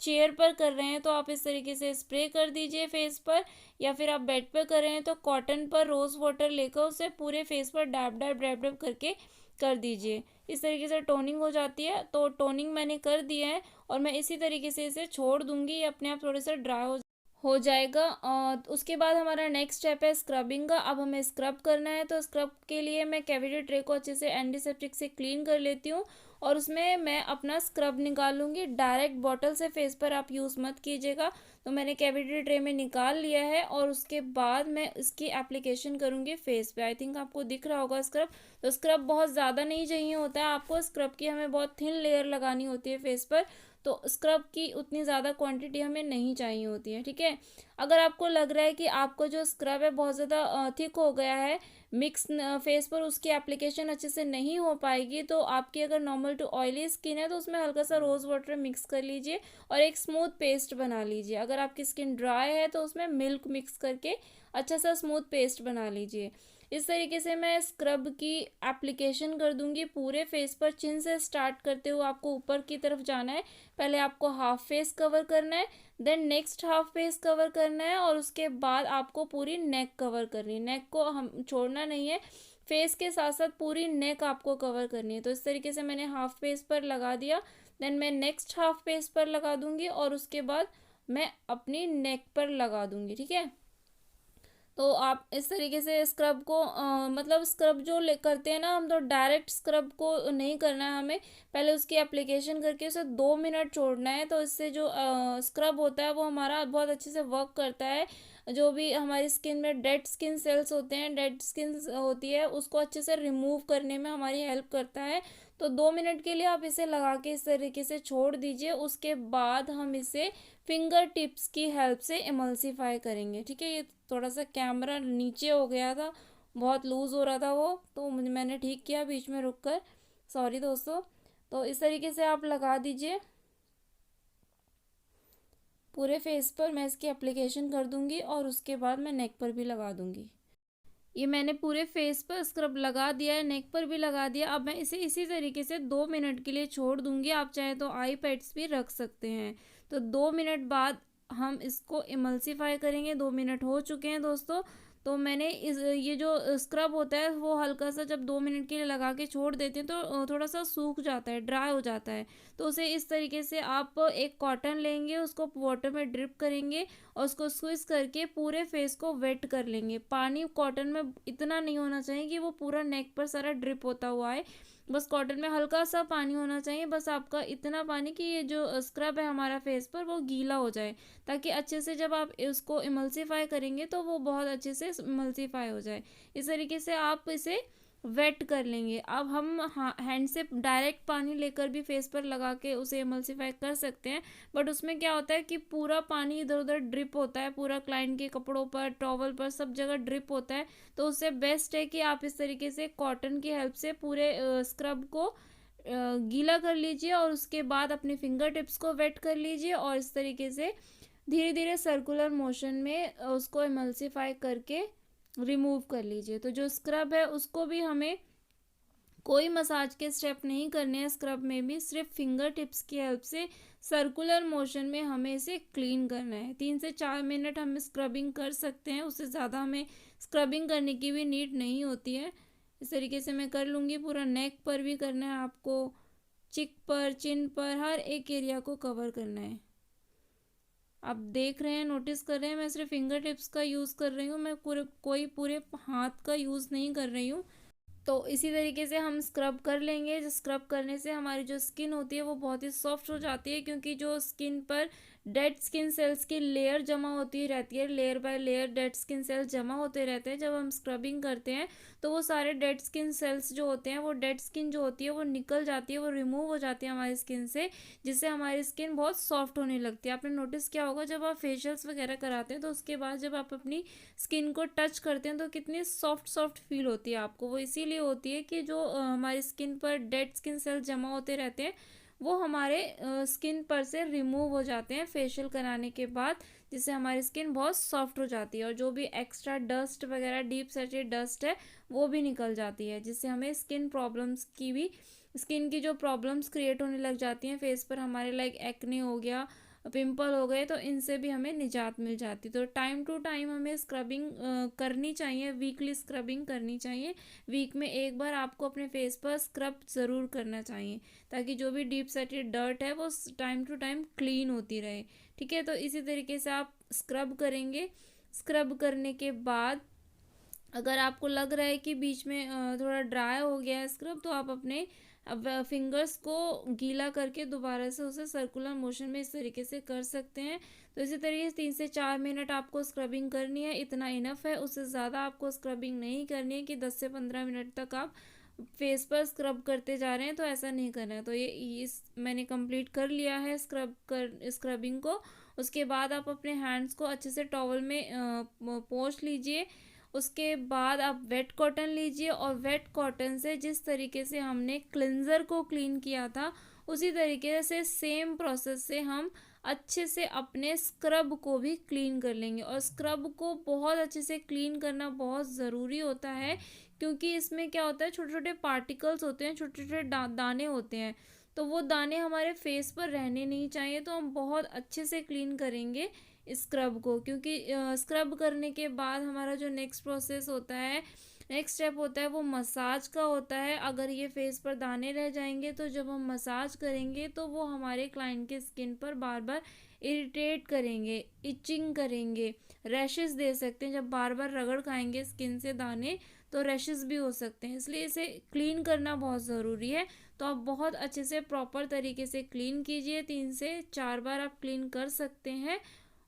S1: चेयर पर कर रहे हैं तो आप इस तरीके से स्प्रे कर दीजिए फेस पर, या फिर आप बेड पर कर रहे हैं तो कॉटन पर रोज़ वाटर लेकर उसे पूरे फेस पर डैब डैब डैब डैब करके कर दीजिए। इस तरीके से टोनिंग हो जाती है। तो टोनिंग मैंने कर दिया है और मैं इसी तरीके से इसे छोड़ दूंगी, ये अपने आप थोड़े से ड्राई हो जाएगा। और उसके बाद हमारा नेक्स्ट स्टेप है स्क्रबिंग का। अब हमें स्क्रब करना है, तो स्क्रब के लिए मैं कैविटी ट्रे को अच्छे से एंटीसेप्टिक से क्लीन कर लेती हूँ और उसमें मैं अपना स्क्रब निकालूंगी। डायरेक्ट बॉटल से फेस पर आप यूज़ मत कीजिएगा। तो मैंने कैविटी ट्रे में निकाल लिया है और उसके बाद मैं इसकी एप्लीकेशन करूँगी फेस पे। आई थिंक आपको दिख रहा होगा स्क्रब। तो स्क्रब बहुत ज़्यादा नहीं चाहिए होता है आपको, स्क्रब की हमें बहुत थिन लेयर लगानी होती है फेस पर, तो स्क्रब की उतनी ज़्यादा क्वांटिटी हमें नहीं चाहिए होती है, ठीक है। अगर आपको लग रहा है कि आपको जो स्क्रब है बहुत ज़्यादा थिक हो गया है, मिक्स फेस पर उसकी एप्लीकेशन अच्छे से नहीं हो पाएगी, तो आपकी अगर नॉर्मल टू ऑयली स्किन है तो उसमें हल्का सा रोज़ वाटर मिक्स कर लीजिए और एक स्मूथ पेस्ट बना लीजिए। अगर आपकी स्किन ड्राई है तो उसमें मिल्क मिक्स करके अच्छा सा स्मूथ पेस्ट बना लीजिए। इस तरीके से मैं स्क्रब की एप्लीकेशन कर दूंगी पूरे फेस पर। चिन से स्टार्ट करते हुए आपको ऊपर की तरफ जाना है। पहले आपको हाफ फेस कवर करना है, then next half face cover करना है और उसके बाद आपको पूरी नेक कवर करनी है। नेक को हम छोड़ना नहीं है, फेस के साथ साथ पूरी नेक आपको कवर करनी है। तो इस तरीके से मैंने हाफ फेस पर लगा दिया, देन मैं नेक्स्ट हाफ फेस पर लगा दूंगी और उसके बाद मैं अपनी नेक पर लगा दूंगी, ठीक है। तो आप इस तरीके से स्क्रब को मतलब स्क्रब जो करते हैं ना हम, तो डायरेक्ट स्क्रब को नहीं करना है हमें, पहले उसकी एप्लीकेशन करके उसे 2 मिनट छोड़ना है। तो इससे जो स्क्रब होता है वो हमारा बहुत अच्छे से वर्क करता है। जो भी हमारी स्किन में डेड स्किन सेल्स होते हैं, डेड स्किन होती है, उसको अच्छे से रिमूव करने में हमारी हेल्प करता है। तो 2 मिनट के लिए आप इसे लगा के इस तरीके से छोड़ दीजिए। उसके बाद हम इसे फिंगर टिप्स की हेल्प से इमल्सीफाई करेंगे, ठीक है। ये थोड़ा सा कैमरा नीचे हो गया था, बहुत लूज़ हो रहा था वो, तो मैंने ठीक किया बीच में रुक कर, सॉरी दोस्तों। तो इस तरीके से आप लगा दीजिए पूरे फेस पर। मैं इसकी एप्लीकेशन कर दूंगी और उसके बाद मैं नेक पर भी लगा दूंगी। ये मैंने पूरे फेस पर स्क्रब लगा दिया है, नेक पर भी लगा दिया। अब मैं इसे इसी तरीके से 2 मिनट के लिए छोड़ दूंगी। आप चाहे तो आई पैड्स भी रख सकते हैं। तो 2 मिनट बाद हम इसको इमल्सीफाई करेंगे। 2 मिनट हो चुके हैं दोस्तों। तो मैंने ये जो स्क्रब होता है वो हल्का सा जब 2 मिनट के लिए लगा के छोड़ देते हैं तो थोड़ा सा सूख जाता है, ड्राई हो जाता है। तो उसे इस तरीके से आप एक कॉटन लेंगे, उसको वाटर में ड्रिप करेंगे और उसको स्क्विज करके पूरे फेस को वेट कर लेंगे। पानी कॉटन में इतना नहीं होना चाहिए कि वो पूरा नेक पर सारा ड्रिप होता हुआ है, बस कॉटन में हल्का सा पानी होना चाहिए, बस आपका इतना पानी कि ये जो स्क्रब है हमारा फेस पर वो गीला हो जाए, ताकि अच्छे से जब आप उसको इमल्सीफाई करेंगे तो वो बहुत अच्छे से इमल्सीफाई हो जाए। इस तरीके से आप इसे वेट कर लेंगे। अब हम हैंड से डायरेक्ट पानी लेकर भी फेस पर लगा के उसे इमल्सीफाई कर सकते हैं, बट उसमें क्या होता है कि पूरा पानी इधर उधर ड्रिप होता है, पूरा क्लाइंट के कपड़ों पर, टॉवल पर, सब जगह ड्रिप होता है। तो उससे बेस्ट है कि आप इस तरीके से कॉटन की हेल्प से पूरे स्क्रब को गीला कर लीजिए और उसके बाद अपने फिंगर टिप्स को वेट कर लीजिए और इस तरीके से धीरे धीरे सर्कुलर मोशन में उसको इमल्सीफाई करके रिमूव कर लीजिए। तो जो स्क्रब है उसको भी हमें कोई मसाज के स्टेप नहीं करने हैं, स्क्रब में भी सिर्फ फिंगर टिप्स की हेल्प से सर्कुलर मोशन में हमें इसे क्लीन करना है। 3 से 4 मिनट हम स्क्रबिंग कर सकते हैं, उससे ज़्यादा हमें स्क्रबिंग करने की भी नीड नहीं होती है। इस तरीके से मैं कर लूँगी। पूरा नेक पर भी करना है आपको, चिक पर, चिन पर, हर एक एरिया को कवर करना है। आप देख रहे हैं, नोटिस कर रहे हैं, मैं सिर्फ फिंगर टिप्स का यूज़ कर रही हूँ, मैं पूरे हाथ का यूज़ नहीं कर रही हूँ। तो इसी तरीके से हम स्क्रब कर लेंगे। जो स्क्रब करने से हमारी जो स्किन होती है वो बहुत ही सॉफ्ट हो जाती है, क्योंकि जो स्किन पर डेड स्किन सेल्स की लेयर जमा होती रहती है, layer by layer dead skin cells जमा होते रहते हैं। जब हम स्क्रबिंग करते हैं तो वो सारे डेड स्किन सेल्स जो होते हैं, वो डेड स्किन जो होती है वो निकल जाती है, वो रिमूव हो जाती है हमारी स्किन से, जिससे हमारी स्किन बहुत सॉफ्ट होने लगती है। आपने नोटिस किया होगा जब आप फेशियल्स वगैरह कराते हैं तो उसके बाद जब आप अपनी स्किन को टच करते हैं तो कितनी सॉफ्ट सॉफ्ट फील होती है आपको। वो इसीलिए होती है कि जो हमारी स्किन पर डेड स्किन सेल्स जमा होते रहते हैं वो हमारे स्किन पर से रिमूव हो जाते हैं फेशियल कराने के बाद, जिससे हमारी स्किन बहुत सॉफ्ट हो जाती है और जो भी एक्स्ट्रा डस्ट वगैरह डीप सेटेड डस्ट है वो भी निकल जाती है, जिससे हमें स्किन की जो प्रॉब्लम्स क्रिएट होने लग जाती हैं फेस पर हमारे, लाइक एक्ने हो गया, पिंपल हो गए, तो इनसे भी हमें निजात मिल जाती। तो टाइम टू टाइम हमें स्क्रबिंग करनी चाहिए, वीकली स्क्रबिंग करनी चाहिए। वीक में एक बार आपको अपने फेस पर स्क्रब ज़रूर करना चाहिए, ताकि जो भी डीप सेटेड डर्ट है वो टाइम टू टाइम क्लीन होती रहे। ठीक है, तो इसी तरीके से आप स्क्रब करेंगे। स्क्रब करने के बाद अगर आपको लग रहा है कि बीच में थोड़ा ड्राई हो गया है स्क्रब, तो आप अपने अब फिंगर्स को गीला करके दोबारा से उसे सर्कुलर मोशन में इस तरीके से कर सकते हैं। तो इसी तरीके से 3 से 4 मिनट आपको स्क्रबिंग करनी है, इतना इनफ है। उससे ज़्यादा आपको स्क्रबिंग नहीं करनी है कि 10 से 15 मिनट तक आप फेस पर स्क्रब करते जा रहे हैं, तो ऐसा नहीं करना है। तो ये इस मैंने कंप्लीट कर लिया है स्क्रबिंग को। उसके बाद आप अपने हैंड्स को अच्छे से टॉवल में पोंछ लीजिए। उसके बाद आप वेट कॉटन लीजिए और वेट कॉटन से जिस तरीके से हमने क्लिंजर को क्लीन किया था उसी तरीके से सेम प्रोसेस से हम अच्छे से अपने स्क्रब को भी क्लीन कर लेंगे। और स्क्रब को बहुत अच्छे से क्लीन करना बहुत ज़रूरी होता है, क्योंकि इसमें क्या होता है, छोटे छोटे पार्टिकल्स होते हैं, छोटे छोटे दाने होते हैं, तो वो दाने हमारे फेस पर रहने नहीं चाहिए। तो हम बहुत अच्छे से क्लीन करेंगे स्क्रब को, क्योंकि स्क्रब करने के बाद हमारा जो नेक्स्ट प्रोसेस होता है, नेक्स्ट स्टेप होता है, वो मसाज का होता है। अगर ये फेस पर दाने रह जाएंगे तो जब हम मसाज करेंगे तो वो हमारे क्लाइंट के स्किन पर बार बार इरिटेट करेंगे, इचिंग करेंगे, रैशेस दे सकते हैं। जब बार बार रगड़ खाएंगे स्किन से दाने तो रैशेस भी हो सकते हैं, इसलिए इसे क्लीन करना बहुत ज़रूरी है। तो आप बहुत अच्छे से प्रॉपर तरीके से क्लीन कीजिए, 3 से 4 बार आप क्लीन कर सकते हैं।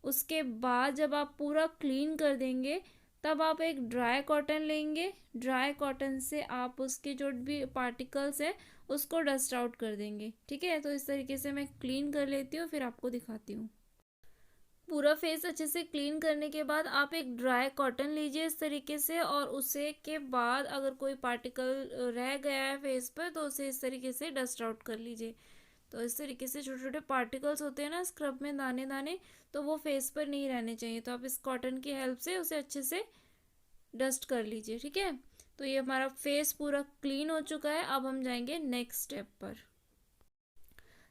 S1: उसके बाद जब आप पूरा क्लीन कर देंगे तब आप एक ड्राई कॉटन लेंगे। ड्राई कॉटन से आप उसके जो भी पार्टिकल्स हैं उसको डस्ट आउट कर देंगे। ठीक है, तो इस तरीके से मैं क्लीन कर लेती हूँ, फिर आपको दिखाती हूँ। पूरा फेस अच्छे से क्लीन करने के बाद आप एक ड्राई कॉटन लीजिए इस तरीके से, और उसे के बाद अगर कोई पार्टिकल रह गया है फेस पर तो उसे इस तरीके से डस्ट आउट कर लीजिए। तो इस तरीके से छोटे छोटे पार्टिकल्स होते हैं ना स्क्रब में, दाने दाने, तो वो फेस पर नहीं रहने चाहिए। तो आप इस कॉटन की हेल्प से उसे अच्छे से डस्ट कर लीजिए। ठीक है, तो ये हमारा फेस पूरा क्लीन हो चुका है। अब हम जाएंगे नेक्स्ट स्टेप पर।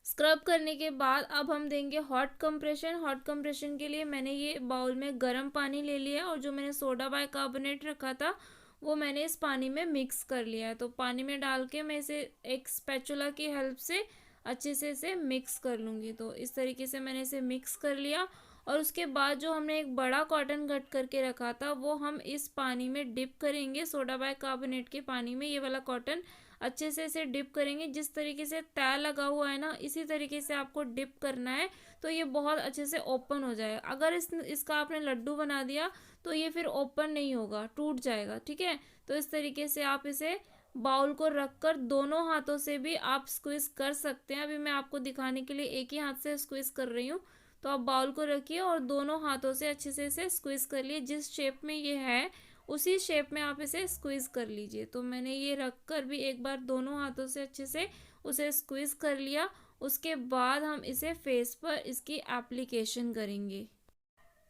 S1: स्क्रब करने के बाद अब हम देंगे हॉट कंप्रेशन। हॉट कंप्रेशन के लिए मैंने ये बाउल में गर्म पानी ले लिया और जो मैंने सोडा बाइकार्बोनेट रखा था वो मैंने इस पानी में मिक्स कर लिया है। तो पानी में डाल के मैं इसे एक स्पैचुला की हेल्प से अच्छे से इसे मिक्स कर लूँगी। तो इस तरीके से मैंने इसे मिक्स कर लिया और उसके बाद जो हमने एक बड़ा कॉटन कट करके रखा था वो हम इस पानी में डिप करेंगे, सोडा बाइकार्बोनेट के पानी में। ये वाला कॉटन अच्छे से इसे डिप करेंगे। जिस तरीके से तय लगा हुआ है ना, इसी तरीके से आपको डिप करना है, तो ये बहुत अच्छे से ओपन हो जाएगा। अगर इसका आपने लड्डू बना दिया तो ये फिर ओपन नहीं होगा, टूट जाएगा। ठीक है, तो इस तरीके से आप इसे बाउल को रखकर दोनों हाथों से भी आप स्क्विज कर सकते हैं। अभी मैं आपको दिखाने के लिए एक ही हाथ से स्क्विज कर रही हूँ। तो आप बाउल को रखिए और दोनों हाथों से अच्छे से इसे स्क्विज कर लिए। जिस शेप में ये है उसी शेप में आप इसे स्क्विज कर लीजिए। तो मैंने ये रख कर भी एक बार दोनों हाथों से अच्छे से उसे स्क्विज कर लिया। उसके बाद हम इसे फेस पर इसकी एप्लीकेशन करेंगे।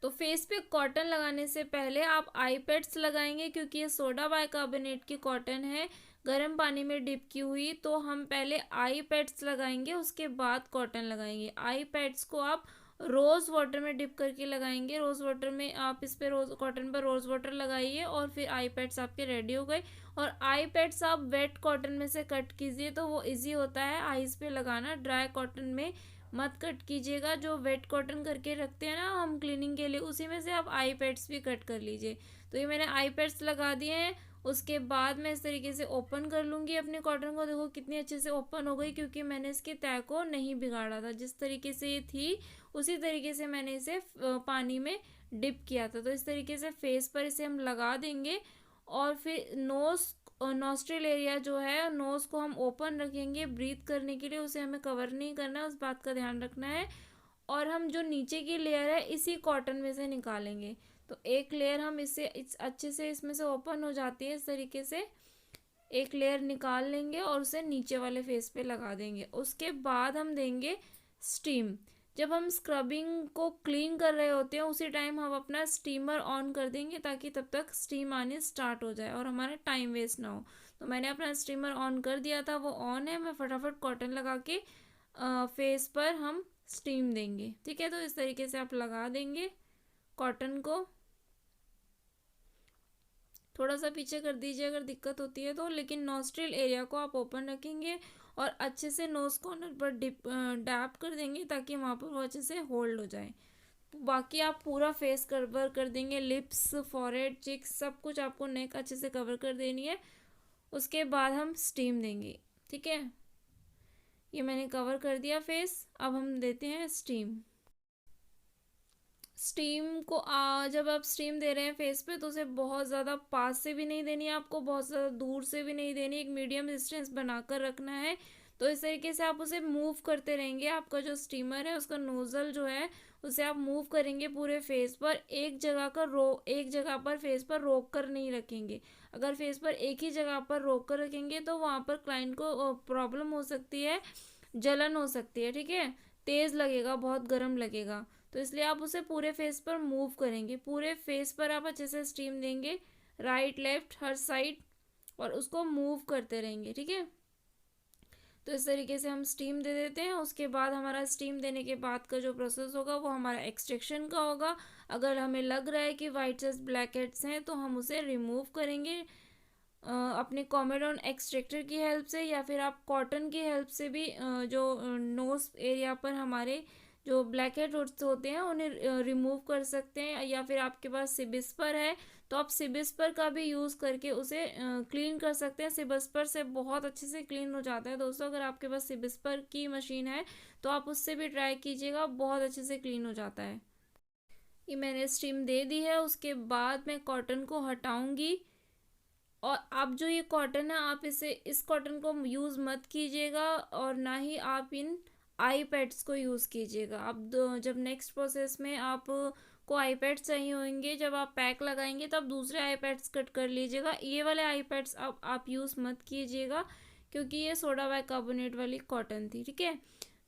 S1: तो फेस पे कॉटन लगाने से पहले आप आई पैड्स लगाएंगे, क्योंकि ये सोडा बाइकार्बोनेट की कॉटन है, गर्म पानी में डिप की हुई। तो हम पहले आई पैड्स लगाएंगे, उसके बाद कॉटन लगाएंगे। आई पैड्स को आप रोज़ वाटर में डिप करके लगाएंगे। रोज़ वाटर में आप इस पे रोज़ कॉटन पर रोज़ वाटर लगाइए और फिर आई पैड्स आपके रेडी हो गए। और आई पैड्स आप वेट कॉटन में से कट कीजिए, तो वो इजी होता है आईज पे लगाना। ड्राई कॉटन में मत कट कीजिएगा। जो वेट कॉटन करके रखते हैं ना हम क्लीनिंग के लिए, उसी में से आप आई पैड्स भी कट कर लीजिए। तो ये मैंने आई पैड्स लगा दिए हैं। उसके बाद मैं इस तरीके से ओपन कर लूँगी अपने कॉटन को। देखो कितनी अच्छे से ओपन हो गई, क्योंकि मैंने इसकी तह को नहीं बिगाड़ा था। जिस तरीके से ये थी उसी तरीके से मैंने इसे पानी में डिप किया था। तो इस तरीके से फेस पर इसे हम लगा देंगे। और फिर नोस्ट्रिल एरिया जो है, नोज को हम ओपन रखेंगे ब्रीथ करने के लिए। उसे हमें कवर नहीं करना है, उस बात का ध्यान रखना है। और हम जो नीचे की लेयर है इसी कॉटन में से निकालेंगे। तो एक लेयर हम इससे अच्छे से इसमें से ओपन हो जाती है, इस तरीके से एक लेयर निकाल लेंगे और उसे नीचे वाले फेस पे लगा देंगे। उसके बाद हम देंगे स्टीम। जब हम स्क्रबिंग को क्लीन कर रहे होते हैं उसी टाइम हम अपना स्टीमर ऑन कर देंगे, ताकि तब तक स्टीम आनी स्टार्ट हो जाए और हमारा टाइम वेस्ट ना हो। तो मैंने अपना स्टीमर ऑन कर दिया था, वो ऑन है। मैं फटाफट कॉटन लगा के फेस पर हम स्टीम देंगे। ठीक है, तो इस तरीके से आप लगा देंगे कॉटन को। थोड़ा सा पीछे कर दीजिए अगर दिक्कत होती है तो, लेकिन नोस्ट्रिल एरिया को आप ओपन रखेंगे और अच्छे से नोज कॉर्नर पर डैप कर देंगे, ताकि वहाँ पर वो अच्छे से होल्ड हो जाए। बाकी आप पूरा फेस कवर कर देंगे, लिप्स, फॉरहेड, चिक्स, सब कुछ आपको नेक अच्छे से कवर कर देनी है। उसके बाद हम स्टीम देंगे। ठीक है, ये मैंने कवर कर दिया फेस। अब हम देते हैं स्टीम। स्टीम को जब आप स्टीम दे रहे हैं फेस पे, तो उसे बहुत ज़्यादा पास से भी नहीं देनी है आपको, बहुत ज़्यादा दूर से भी नहीं देनी, एक मीडियम डिस्टेंस बनाकर रखना है। तो इस तरीके से आप उसे मूव करते रहेंगे। आपका जो स्टीमर है उसका नोज़ल जो है उसे आप मूव करेंगे पूरे फेस पर। एक जगह पर फेस पर रोक कर नहीं रखेंगे। अगर फेस पर एक ही जगह पर रोक कर रखेंगे तो वहाँ पर क्लाइंट को प्रॉब्लम हो सकती है, जलन हो सकती है। ठीक है, तेज़ लगेगा, बहुत गर्म लगेगा। तो इसलिए आप उसे पूरे फेस पर मूव करेंगे। पूरे फेस पर आप अच्छे से स्टीम देंगे, राइट लेफ्ट हर साइड, और उसको मूव करते रहेंगे। ठीक है, तो इस तरीके से हम स्टीम दे देते हैं। उसके बाद हमारा स्टीम देने के बाद का जो प्रोसेस होगा वो हमारा एक्सट्रैक्शन का होगा। अगर हमें लग रहा है कि वाइट हेड्स ब्लैक हेड्स हैं तो हम उसे रिमूव करेंगे अपने कोमेडॉन एक्सट्रैक्टर की हेल्प से, या फिर आप कॉटन की हेल्प से भी जो नोज एरिया पर हमारे जो ब्लैक हेड होते हैं उन्हें रिमूव कर सकते हैं। या फिर आपके पास सिबिस्पर है तो आप सिबिस्पर का भी यूज़ करके उसे क्लीन कर सकते हैं। सिबिस्पर से बहुत अच्छे से क्लीन हो जाता है दोस्तों। अगर आपके पास सिबिस्पर की मशीन है तो आप उससे भी ट्राई कीजिएगा, बहुत अच्छे से क्लीन हो जाता है। ये मैंने स्टीम दे दी है। उसके बाद मैं कॉटन को हटाऊंगी। और आप जो ये कॉटन है, आप इस कॉटन को यूज़ मत कीजिएगा, और ना ही आप इन आई पैड्स को यूज़ कीजिएगा। अब जब नेक्स्ट प्रोसेस में आप को आई पैड्स चाहिए होंगे, जब आप पैक लगाएंगे तब दूसरे आई पैड्स कट कर लीजिएगा। ये वाले आई पैड्स आप यूज़ मत कीजिएगा, क्योंकि ये सोडा बाइकार्बोनेट वाली कॉटन थी। ठीक है,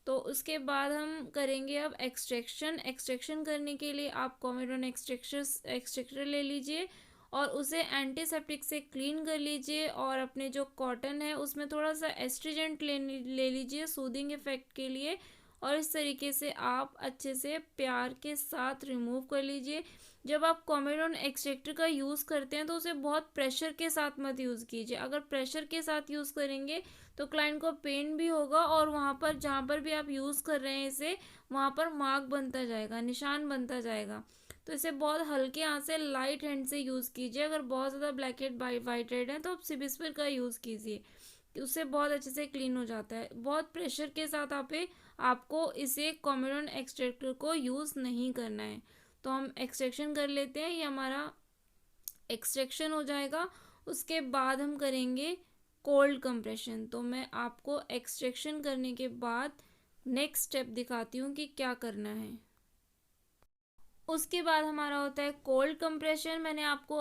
S1: तो उसके बाद हम करेंगे अब एक्सट्रैक्शन करने के लिए आप कोमेडॉन एक्सट्रैक्टर ले लीजिए और उसे एंटीसेप्टिक से क्लीन कर लीजिए। और अपने जो कॉटन है उसमें थोड़ा सा एस्ट्रीजेंट ले लीजिए सूदिंग इफेक्ट के लिए। और इस तरीके से आप अच्छे से प्यार के साथ रिमूव कर लीजिए। जब आप कोमेडॉन एक्सट्रैक्टर का यूज़ करते हैं तो उसे बहुत प्रेशर के साथ मत यूज़ कीजिए। अगर प्रेशर के साथ यूज़ करेंगे तो क्लाइंट को पेन भी होगा, और वहाँ पर जहाँ पर भी आप यूज़ कर रहे हैं इसे, वहाँ पर मार्क बनता जाएगा, निशान बनता जाएगा। तो इसे बहुत हल्के हाथ से, लाइट हैंड से यूज़ कीजिए। अगर बहुत ज़्यादा ब्लैक हेड वाइट हेड है तो आप सिबिस्पर का यूज़ कीजिए।
S2: कि उससे बहुत अच्छे से क्लीन हो जाता है। बहुत प्रेशर के साथ आपको इसे कोमेडोन एक्सट्रैक्टर को यूज़ नहीं करना है। तो हम एक्सट्रैक्शन कर लेते हैं, ये हमारा एक्सट्रैक्शन हो जाएगा। उसके बाद हम करेंगे कोल्ड कंप्रेशन। तो मैं आपको एक्सट्रैक्शन करने के बाद नेक्स्ट स्टेप दिखाती हूँ कि क्या करना है। उसके बाद हमारा होता है कोल्ड कंप्रेशन। मैंने आपको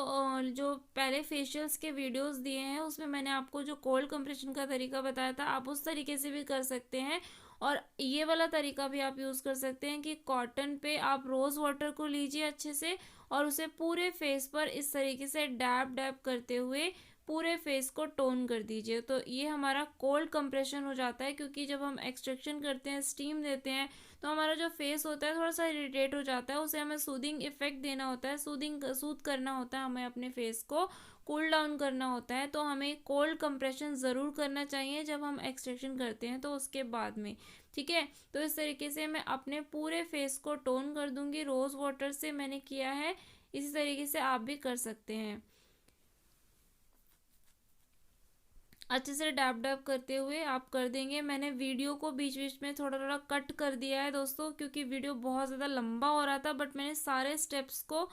S2: जो पहले फेशियल्स के वीडियोस दिए हैं उसमें मैंने आपको जो कोल्ड कंप्रेशन का तरीका बताया था, आप उस तरीके से भी कर सकते हैं। और ये वाला तरीका भी आप यूज़ कर सकते हैं कि कॉटन पे आप रोज़ वाटर को लीजिए अच्छे से और उसे पूरे फेस पर इस तरीके से डैब डैब करते हुए पूरे फेस को टोन कर दीजिए। तो ये हमारा कोल्ड कंप्रेशन हो जाता है, क्योंकि जब हम एक्सट्रैक्शन करते हैं, स्टीम देते हैं, तो हमारा जो फेस होता है थोड़ा सा इरिटेट हो जाता है, उसे हमें सूदिंग इफेक्ट देना होता है, सूद करना होता है, हमें अपने फेस को कूल डाउन करना होता है। तो हमें कोल्ड कंप्रेशन ज़रूर करना चाहिए जब हम एक्सट्रैक्शन करते हैं तो उसके बाद में, ठीक है। तो इस तरीके से मैं अपने पूरे फेस को टोन कर दूंगी, रोज़ वाटर से मैंने किया है, इसी तरीके से आप भी कर सकते हैं। अच्छे से डैब डैब करते हुए आप कर देंगे। मैंने वीडियो को बीच बीच में थोड़ा थोड़ा कट कर दिया है दोस्तों, क्योंकि वीडियो बहुत ज़्यादा लंबा हो रहा था, बट मैंने सारे स्टेप्स को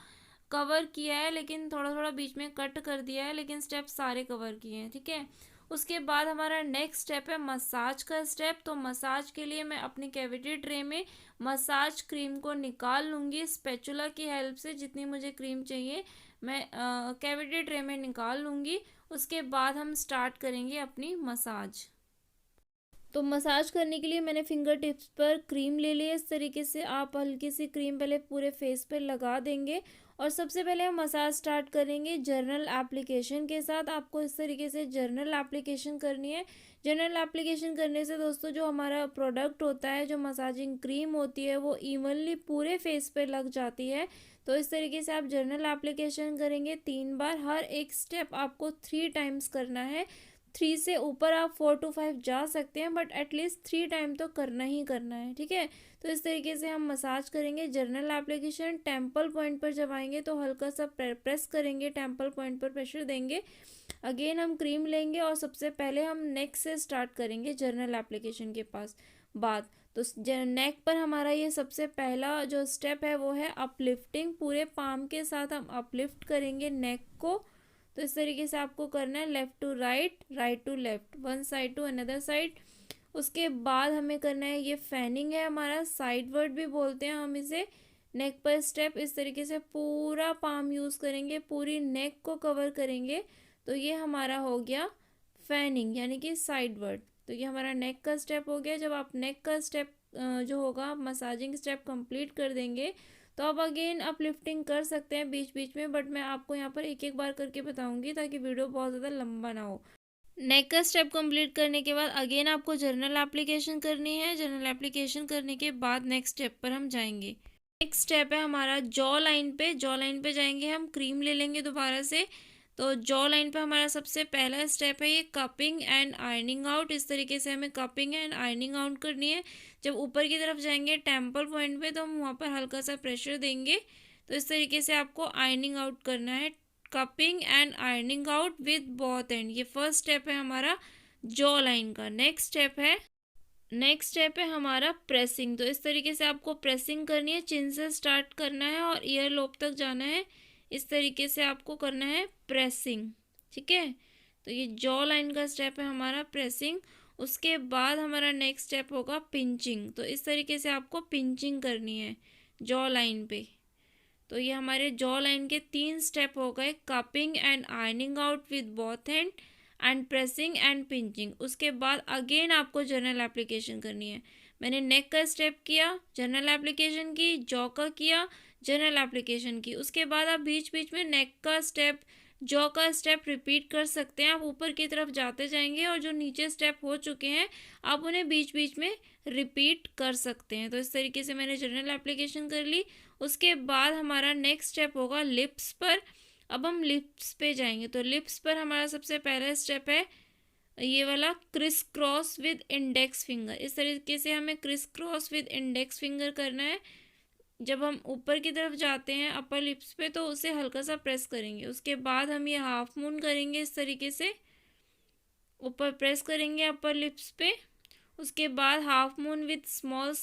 S2: कवर किया है, लेकिन थोड़ा थोड़ा बीच में कट कर दिया है, लेकिन स्टेप सारे कवर किए हैं, ठीक है। उसके बाद हमारा नेक्स्ट स्टेप है मसाज का स्टेप। तो मसाज के लिए मैं अपनी कैविटी ट्रे में मसाज क्रीम को निकाल लूँगी स्पैचुला की हेल्प से। जितनी मुझे क्रीम चाहिए मैं कैविटी ट्रे में निकाल लूँगी। उसके बाद हम स्टार्ट करेंगे अपनी मसाज। तो मसाज करने के लिए मैंने फिंगर टिप्स पर क्रीम ले ली है। इस तरीके से आप हल्की सी क्रीम पहले पूरे फेस पर लगा देंगे और सबसे पहले हम मसाज स्टार्ट करेंगे जर्नल एप्लीकेशन के साथ। आपको इस तरीके से जर्नल एप्लीकेशन करनी है। जर्नल एप्लीकेशन करने से दोस्तों जो हमारा प्रोडक्ट होता है, जो मसाजिंग क्रीम होती है, वो इवनली पूरे फेस पे लग जाती है। तो इस तरीके से आप जर्नल एप्लीकेशन करेंगे 3 बार। हर एक स्टेप आपको 3 टाइम्स करना है। 3 से ऊपर आप 4 to 5 जा सकते हैं, बट एटलीस्ट 3 टाइम तो करना ही करना है, ठीक है। तो इस तरीके से हम मसाज करेंगे। जर्नल एप्लीकेशन टेम्पल पॉइंट पर जब आएंगे तो हल्का सा प्रेस करेंगे, टेम्पल पॉइंट पर प्रेशर देंगे। अगेन हम क्रीम लेंगे और सबसे पहले हम नेक से स्टार्ट करेंगे जर्नल एप्लीकेशन के पास बाद। तो नेक पर हमारा ये सबसे पहला जो स्टेप है वो है अपलिफ्टिंग। पूरे पाम के साथ हम अपलिफ्ट करेंगे नेक को। तो इस तरीके से आपको करना है, left to right, right to left, one side to another side. उसके बाद हमें करना है, ये फैनिंग है हमारा, साइड वर्ड भी बोलते हैं हम इसे। नेक पर स्टेप इस तरीके से पूरा पाम यूज़ करेंगे, पूरी नेक को कवर करेंगे। तो ये हमारा हो गया फैनिंग, यानी कि साइड वर्ड। तो ये हमारा नेक का स्टेप हो गया। जब आप नेक का स्टेप जो होगा, मसाजिंग स्टेप कंप्लीट कर देंगे, तो आप अगेन अपलिफ्टिंग कर सकते हैं बीच बीच में, बट मैं आपको यहाँ पर एक एक बार करके बताऊंगी ताकि वीडियो बहुत ज़्यादा लंबा ना हो। नेक का स्टेप कंप्लीट करने के बाद अगेन आपको जर्नल एप्लीकेशन करनी है। जर्नल एप्लीकेशन करने के बाद नेक्स्ट स्टेप पर हम जाएंगे। नेक्स्ट स्टेप है हमारा जॉ लाइन पे। जॉ लाइन पे जाएंगे हम, क्रीम ले लेंगे दोबारा से। तो जॉ लाइन पे हमारा सबसे पहला स्टेप है ये कपिंग एंड आयरनिंग आउट। इस तरीके से हमें कपिंग एंड आयरनिंग आउट करनी है। जब ऊपर की तरफ जाएंगे टेम्पल पॉइंट पे, तो हम वहाँ पर हल्का सा प्रेशर देंगे। तो इस तरीके से आपको आयरनिंग आउट करना है, cupping and ironing out with both and. ये फर्स्ट स्टेप है हमारा जॉ लाइन का। नेक्स्ट स्टेप है हमारा प्रेसिंग। तो इस तरीके से आपको प्रेसिंग करनी है, चिन से स्टार्ट करना है और ईयर लोब तक जाना है। इस तरीके से आपको करना है प्रेसिंग, ठीक है। तो ये जॉ लाइन का स्टेप है हमारा प्रेसिंग। उसके बाद हमारा नेक्स्ट स्टेप होगा पिंचिंग। तो इस तरीके से आपको पिंचिंग करनी है जॉ लाइन पे। तो ये हमारे जॉ लाइन के 3 स्टेप हो गए, cupping and ironing out with both and pressing and pinching. उसके बाद अगेन आपको जर्नल एप्लीकेशन करनी है। मैंने नेक का स्टेप किया, जर्नल एप्लीकेशन की, जॉ का किया, जर्नल एप्लीकेशन की। उसके बाद आप बीच बीच में नेक का स्टेप, जॉ का स्टेप रिपीट कर सकते हैं। आप ऊपर की तरफ जाते जाएंगे और जो नीचे स्टेप हो चुके हैं आप उन्हें बीच बीच में रिपीट कर सकते हैं। तो इस तरीके से मैंने जर्नल एप्लीकेशन कर ली। उसके बाद हमारा नेक्स्ट स्टेप होगा लिप्स पर। अब हम लिप्स पे जाएंगे। तो लिप्स पर हमारा सबसे पहला स्टेप है ये वाला criss cross with index finger. इस तरीके से हमें criss cross with index finger करना है। जब हम ऊपर की तरफ जाते हैं अपर लिप्स पे, तो उसे हल्का सा प्रेस करेंगे। उसके बाद हम ये हाफ मून करेंगे इस तरीके से। ऊपर प्रेस करेंगे अपर लिप्स पे। उसके बाद half moon with small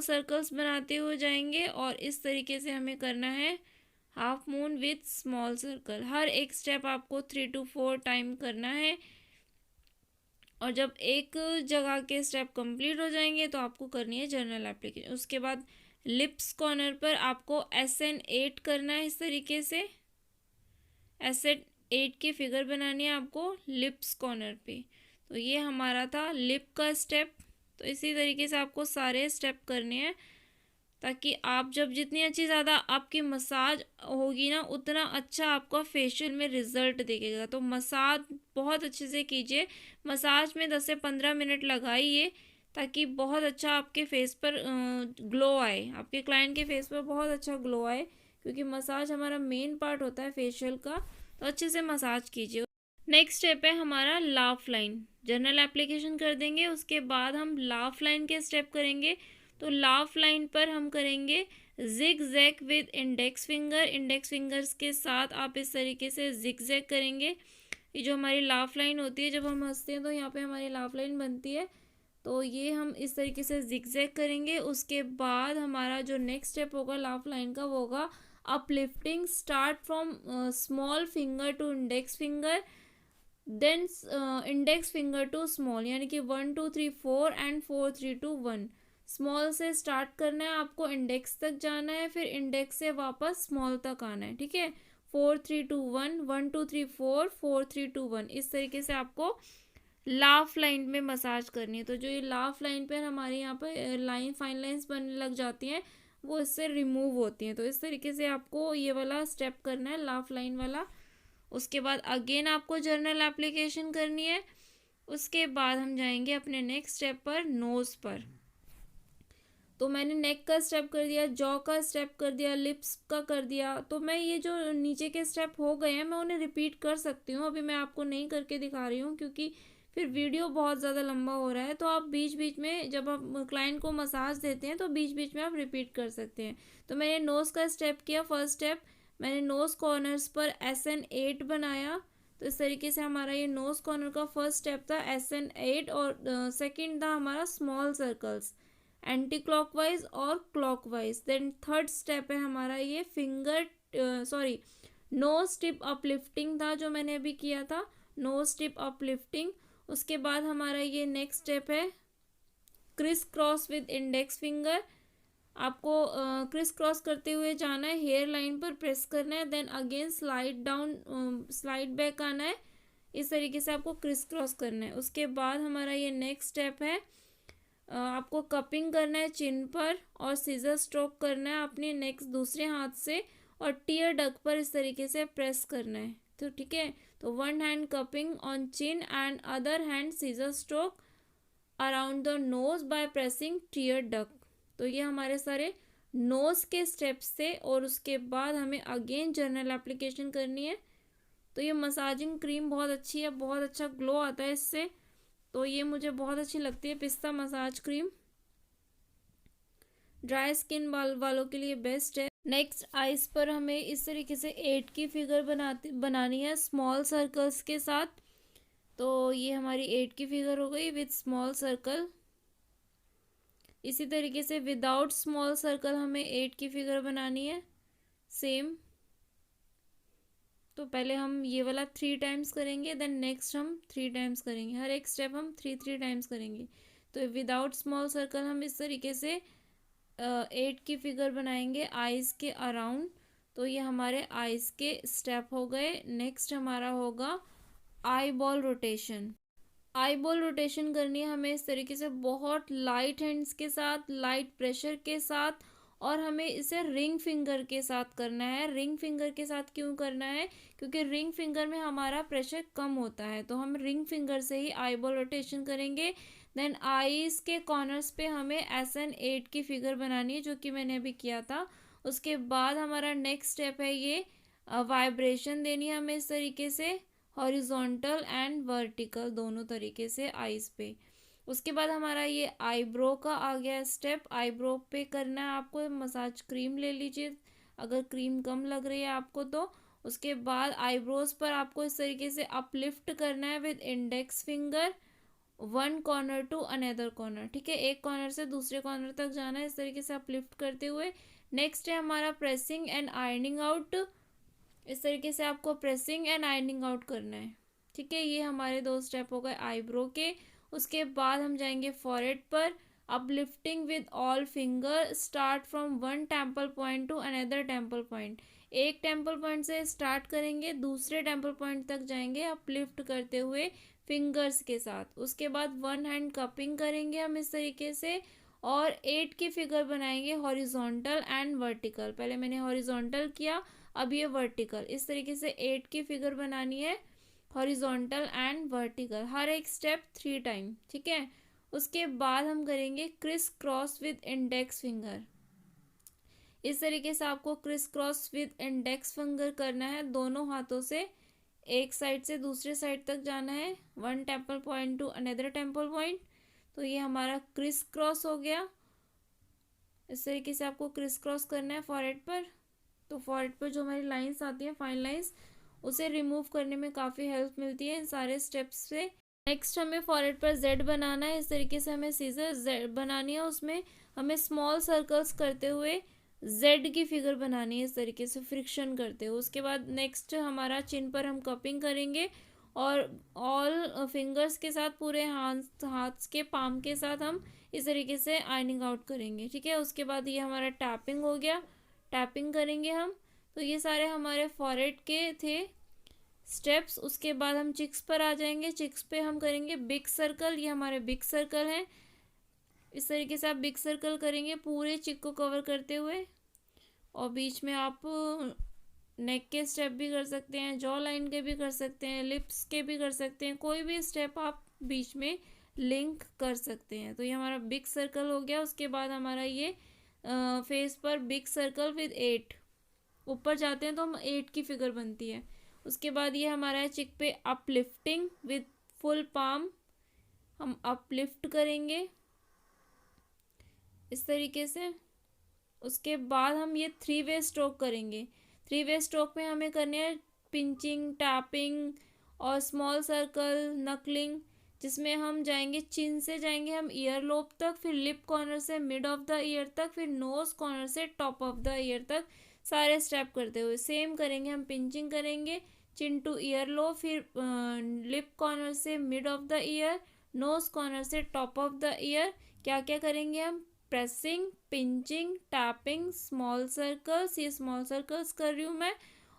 S2: circles बनाते हुए जाएंगे और इस तरीके से हमें करना है half moon with small circle. हर एक स्टेप आपको 3 to 4 टाइम करना है। और जब एक जगह के स्टेप कंप्लीट हो जाएंगे तो आपको करनी है जर्नल एप्लीकेशन। उसके बाद लिप्स कॉर्नर पर आपको SN8 करना है। इस तरीके से SN8 की फिगर बनानी है आपको लिप्स कॉर्नर पे। तो ये हमारा था लिप का स्टेप। तो इसी तरीके से आपको सारे स्टेप करने हैं ताकि आप जब जितनी अच्छी ज़्यादा आपकी मसाज होगी ना उतना अच्छा आपका फेशियल में रिजल्ट दिखेगा। तो मसाज बहुत अच्छे से कीजिए। मसाज में 10 से 15 मिनट लगाइए ताकि बहुत अच्छा आपके फेस पर ग्लो आए, आपके क्लाइंट के फेस पर बहुत अच्छा ग्लो आए, क्योंकि मसाज हमारा मेन पार्ट होता है फेशियल का। तो अच्छे से मसाज कीजिए। नेक्स्ट स्टेप है हमारा लाफ लाइन। जर्नल एप्लीकेशन कर देंगे, उसके बाद हम लाफ लाइन के स्टेप करेंगे। तो लाफ लाइन पर हम करेंगे zig zag with index finger. Index fingers के साथ आप इस तरीके से जिग जैग करेंगे। ये जो हमारी लाफ लाइन होती है, जब हम हंसते हैं तो यहाँ पे हमारी लाफ लाइन बनती है। तो ये हम इस तरीके से जिग जैग करेंगे। उसके बाद हमारा जो नेक्स्ट स्टेप होगा लाफ लाइन का वो होगा uplifting. Start from small finger to index finger, then index finger to small, यानी कि 1 2 3 4 एंड 4 3 2 1। स्मॉल से स्टार्ट करना है आपको, इंडेक्स तक जाना है, फिर इंडेक्स से वापस स्मॉल तक आना है। ठीक है, 4 3 2 1, 1 2 3 4, 4 3 2 1। इस तरीके से आपको लाफ लाइन में मसाज करनी है। तो जो ये लाफ लाइन पे हमारे यहाँ पर लाइन फाइन लाइंस बनने लग जाती हैं, वो इससे रिमूव होती हैं। तो इस तरीके से आपको ये वाला स्टेप करना है, लाफ लाइन वाला। उसके बाद अगेन आपको जर्नल एप्लीकेशन करनी है। उसके बाद हम जाएंगे अपने नेक्स्ट स्टेप पर, नोज़ पर। तो मैंने नेक का स्टेप कर दिया, जॉ का स्टेप कर दिया, लिप्स का कर दिया। तो मैं ये जो नीचे के स्टेप हो गए हैं मैं उन्हें रिपीट कर सकती हूँ। अभी मैं आपको नहीं करके दिखा रही हूँ क्योंकि फिर वीडियो बहुत ज़्यादा लंबा हो रहा है। तो आप बीच बीच में जब आप क्लाइंट को मसाज देते हैं तो बीच बीच में आप रिपीट कर सकते हैं। तो मैंने नोज़ का स्टेप किया। फर्स्ट स्टेप मैंने नोज़ कॉर्नर्स पर SN8 बनाया। तो इस तरीके से हमारा ये नोज़ कॉर्नर का फर्स्ट स्टेप था SN8। और सेकंड था हमारा स्मॉल सर्कल्स एंटी क्लॉकवाइज और क्लॉकवाइज। देन थर्ड स्टेप है हमारा ये नोज टिप अपलिफ्टिंग था जो मैंने अभी किया था, नोज टिप अपलिफ्टिंग। उसके बाद हमारा ये नेक्स्ट स्टेप है criss cross with index finger. आपको क्रिस क्रॉस करते हुए जाना है, हेयर लाइन पर प्रेस करना है, then again slide down slide back आना है। इस तरीके से आपको क्रिस क्रॉस करना है। उसके बाद हमारा ये नेक्स्ट स्टेप है आपको कपिंग करना है चिन पर और सीजर स्ट्रोक करना है अपने नेक्स्ट दूसरे हाथ से और टीयर डक पर इस तरीके से प्रेस करना है। तो ठीक है, तो one hand cupping on chin and other hand scissor stroke around the nose by pressing tear duct. तो ये हमारे सारे नोज के स्टेप्स थे। और उसके बाद हमें अगेन जर्नल एप्लीकेशन करनी है। तो ये मसाजिंग क्रीम बहुत अच्छी है, बहुत अच्छा ग्लो आता है इससे। तो ये मुझे बहुत अच्छी लगती है, पिस्ता मसाज क्रीम। ड्राई स्किन वालों के लिए बेस्ट है। नेक्स्ट आइज पर हमें इस तरीके से 8 की फिगर बनानी है स्मॉल सर्कल्स के साथ। तो ये हमारी 8 की फिगर हो गई विथ स्मॉल सर्कल। इसी तरीके से विदाउट स्मॉल सर्कल हमें 8 की फिगर बनानी है सेम। तो पहले हम ये वाला 3 टाइम्स करेंगे, देन नेक्स्ट हम 3 टाइम्स करेंगे। हर एक स्टेप हम 3 टाइम्स करेंगे। तो विदाउट स्मॉल सर्कल हम इस तरीके से 8 की फिगर बनाएंगे आइज़ के अराउंड। तो ये हमारे आइज़ के स्टेप हो गए। नेक्स्ट हमारा होगा eye ball rotation. Eye ball rotation करनी है हमें इस तरीके से बहुत लाइट हैंड्स के साथ, लाइट प्रेशर के साथ, और हमें इसे रिंग फिंगर के साथ करना है। रिंग फिंगर के साथ क्यों करना है? क्योंकि रिंग फिंगर में हमारा प्रेशर कम होता है। तो हम रिंग फिंगर से ही आई बॉल रोटेशन करेंगे। देन आईज के कॉर्नर्स पे हमें SN8 की फिगर बनानी है जो कि मैंने अभी किया था। उसके बाद हमारा नेक्स्ट स्टेप है ये वाइब्रेशन देनी है हमें इस तरीके से, हॉरिजॉन्टल एंड वर्टिकल दोनों तरीके से आईज पे। उसके बाद हमारा ये आईब्रो का आ गया स्टेप। आईब्रो पे करना है आपको, मसाज क्रीम ले लीजिए अगर क्रीम कम लग रही है आपको तो। उसके बाद आईब्रोज पर आपको इस तरीके से अपलिफ्ट करना है with index finger one corner to another corner. ठीक है, एक कॉर्नर से दूसरे कॉर्नर तक जाना है इस तरीके से अपलिफ्ट करते हुए। नेक्स्ट है हमारा प्रेसिंग एंड आयरनिंग आउट। इस तरीके से आपको प्रेसिंग एंड आयरनिंग आउट करना है। ठीक है, ये हमारे 2 स्टेप हो गए आईब्रो के। उसके बाद हम जाएंगे फॉरहेड पर। Uplifting with all finger start from one temple point two another temple point. एक टेम्पल पॉइंट से स्टार्ट करेंगे, दूसरे टेम्पल पॉइंट तक जाएंगे अपलिफ्ट करते हुए फिंगर्स के साथ। उसके बाद वन हैंड कपिंग करेंगे हम इस तरीके से, और 8 की फिगर बनाएंगे हॉरिजॉन्टल एंड वर्टिकल। पहले मैंने हॉरिजॉन्टल किया, अब ये वर्टिकल। इस तरीके से 8 की फिगर बनानी है हॉरिजॉन्टल एंड वर्टिकल, हर एक स्टेप 3 टाइम। ठीक है, उसके बाद हम करेंगे criss cross with index finger. इस तरीके से आपको criss cross with index finger करना है दोनों हाथों से, एक साइड से दूसरे साइड तक जाना है, one temple point two another temple point. तो ये हमारा क्रिस क्रॉस हो गया। इस तरीके से आपको क्रिस क्रॉस करना है फॉरहेड पर। तो फॉरहेड पर जो हमारी लाइंस आती हैं, फाइन लाइंस, उसे रिमूव करने में काफ़ी हेल्प मिलती है इन सारे स्टेप्स से। नेक्स्ट हमें फॉरहेड पर जेड बनाना है। इस तरीके से हमें सीजर जेड बनानी है, उसमें हमें स्मॉल सर्कल्स करते हुए जेड की फिगर बनानी है इस तरीके से फ्रिक्शन करते हुए। उसके बाद नेक्स्ट हमारा चिन पर हम कपिंग करेंगे, और ऑल फिंगर्स के साथ पूरे हाथ के पाम के साथ हम इस तरीके से आयनिंग आउट करेंगे। ठीक है, उसके बाद ये हमारा टैपिंग हो गया, टैपिंग करेंगे हम। तो ये सारे हमारे फॉरहेड के थे स्टेप्स। उसके बाद हम चिक्स पर आ जाएंगे। चिक्स पे हम करेंगे बिग सर्कल, ये हमारे बिग सर्कल हैं। इस तरीके से आप बिग सर्कल करेंगे पूरे चिक को कवर करते हुए, और बीच में आप नेक के स्टेप भी कर सकते हैं, जॉ लाइन के भी कर सकते हैं, लिप्स के भी कर सकते हैं, कोई भी स्टेप आप बीच में लिंक कर सकते हैं। तो ये हमारा बिग सर्कल हो गया। उसके बाद हमारा ये फेस पर बिग सर्कल विद 8, ऊपर जाते हैं तो हम 8 की फिगर बनती है। उसके बाद ये हमारा है चिक पे अपलिफ्टिंग विद फुल पाम, हम अपलिफ्ट करेंगे इस तरीके से। उसके बाद हम ये 3 वे स्ट्रोक करेंगे। 3 वे स्ट्रोक में हमें करने हैं पिंचिंग, टैपिंग और स्मॉल सर्कल, नकलिंग, जिसमें हम जाएंगे चिन से जाएंगे हम ईयर लोब तक, फिर लिप कॉर्नर से मिड ऑफ द ईयर तक, फिर नोज कॉर्नर से टॉप ऑफ द ईयर तक, सारे स्टेप करते हुए सेम करेंगे। हम पिंचिंग करेंगे चिन टू ईयर लो, फिर लिप कॉर्नर से mid of the ear, nose corner से टॉप ऑफ द ईयर। क्या क्या करेंगे हम? Pressing, pinching, tapping, small circles, ये स्मॉल सर्कल्स कर रही हूँ मैं,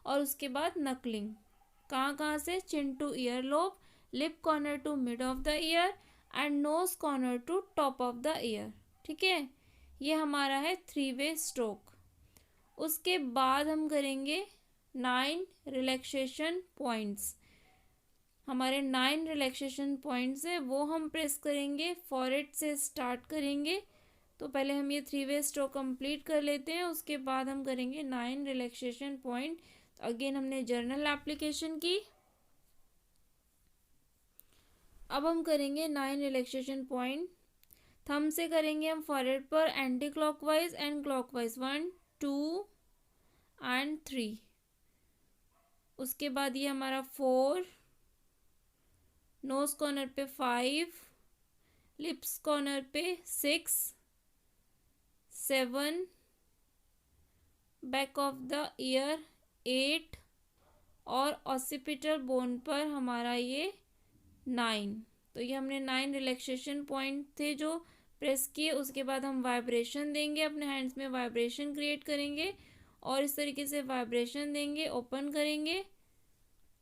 S2: और उसके बाद नकलिंग। कहाँ कहाँ से? Chin to ear lobe, lip corner to mid of the ear, and nose corner to top of the ear. ठीक है, ये हमारा है 3 वे स्ट्रोक। उसके बाद हम करेंगे 9 रिलैक्सेशन पॉइंट्स। हमारे 9 रिलैक्सेशन पॉइंट्स है, वो हम प्रेस करेंगे, फॉरहेड से स्टार्ट करेंगे। तो पहले हम ये 3 वे स्ट्रोक कंप्लीट कर लेते हैं, उसके बाद हम करेंगे 9 रिलैक्सेशन पॉइंट। अगेन हमने जर्नल एप्लीकेशन की, अब हम करेंगे 9 रिलैक्सेशन पॉइंट। थंब से करेंगे हम फॉरहेड पर anti clockwise and clockwise, 1 2 and 3। उसके बाद ये हमारा 4, नोज कॉर्नर पे 5, लिप्स कॉर्नर पे 6, 7, बैक ऑफ द ईयर 8, और ऑसिपिटल बोन पर हमारा ये 9। तो ये हमने 9 रिलैक्सेशन पॉइंट थे जो प्रेस किए। उसके बाद हम वाइब्रेशन देंगे, अपने हैंड्स में वाइब्रेशन क्रिएट करेंगे, और इस तरीके से वाइब्रेशन देंगे, ओपन करेंगे,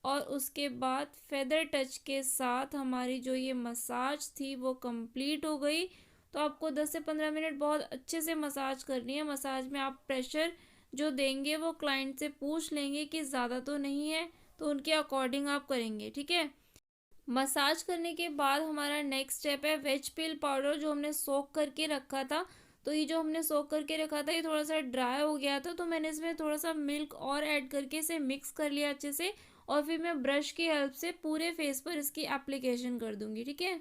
S2: और उसके बाद फेदर टच के साथ हमारी जो ये मसाज थी वो कंप्लीट हो गई। तो आपको 10 से 15 मिनट बहुत अच्छे से मसाज करनी है। मसाज में आप प्रेशर जो देंगे वो क्लाइंट से पूछ लेंगे कि ज़्यादा तो नहीं है, तो उनके अकॉर्डिंग आप करेंगे। ठीक है, मसाज करने के बाद हमारा नेक्स्ट स्टेप है वेज पील पाउडर, जो हमने सोक करके रखा था। तो ये जो हमने सोक करके रखा था ये थोड़ा सा ड्राई हो गया था, तो मैंने इसमें थोड़ा सा मिल्क और ऐड करके इसे मिक्स कर लिया अच्छे से, और फिर मैं ब्रश की हेल्प से पूरे फेस पर इसकी एप्लीकेशन कर दूंगी। ठीक है,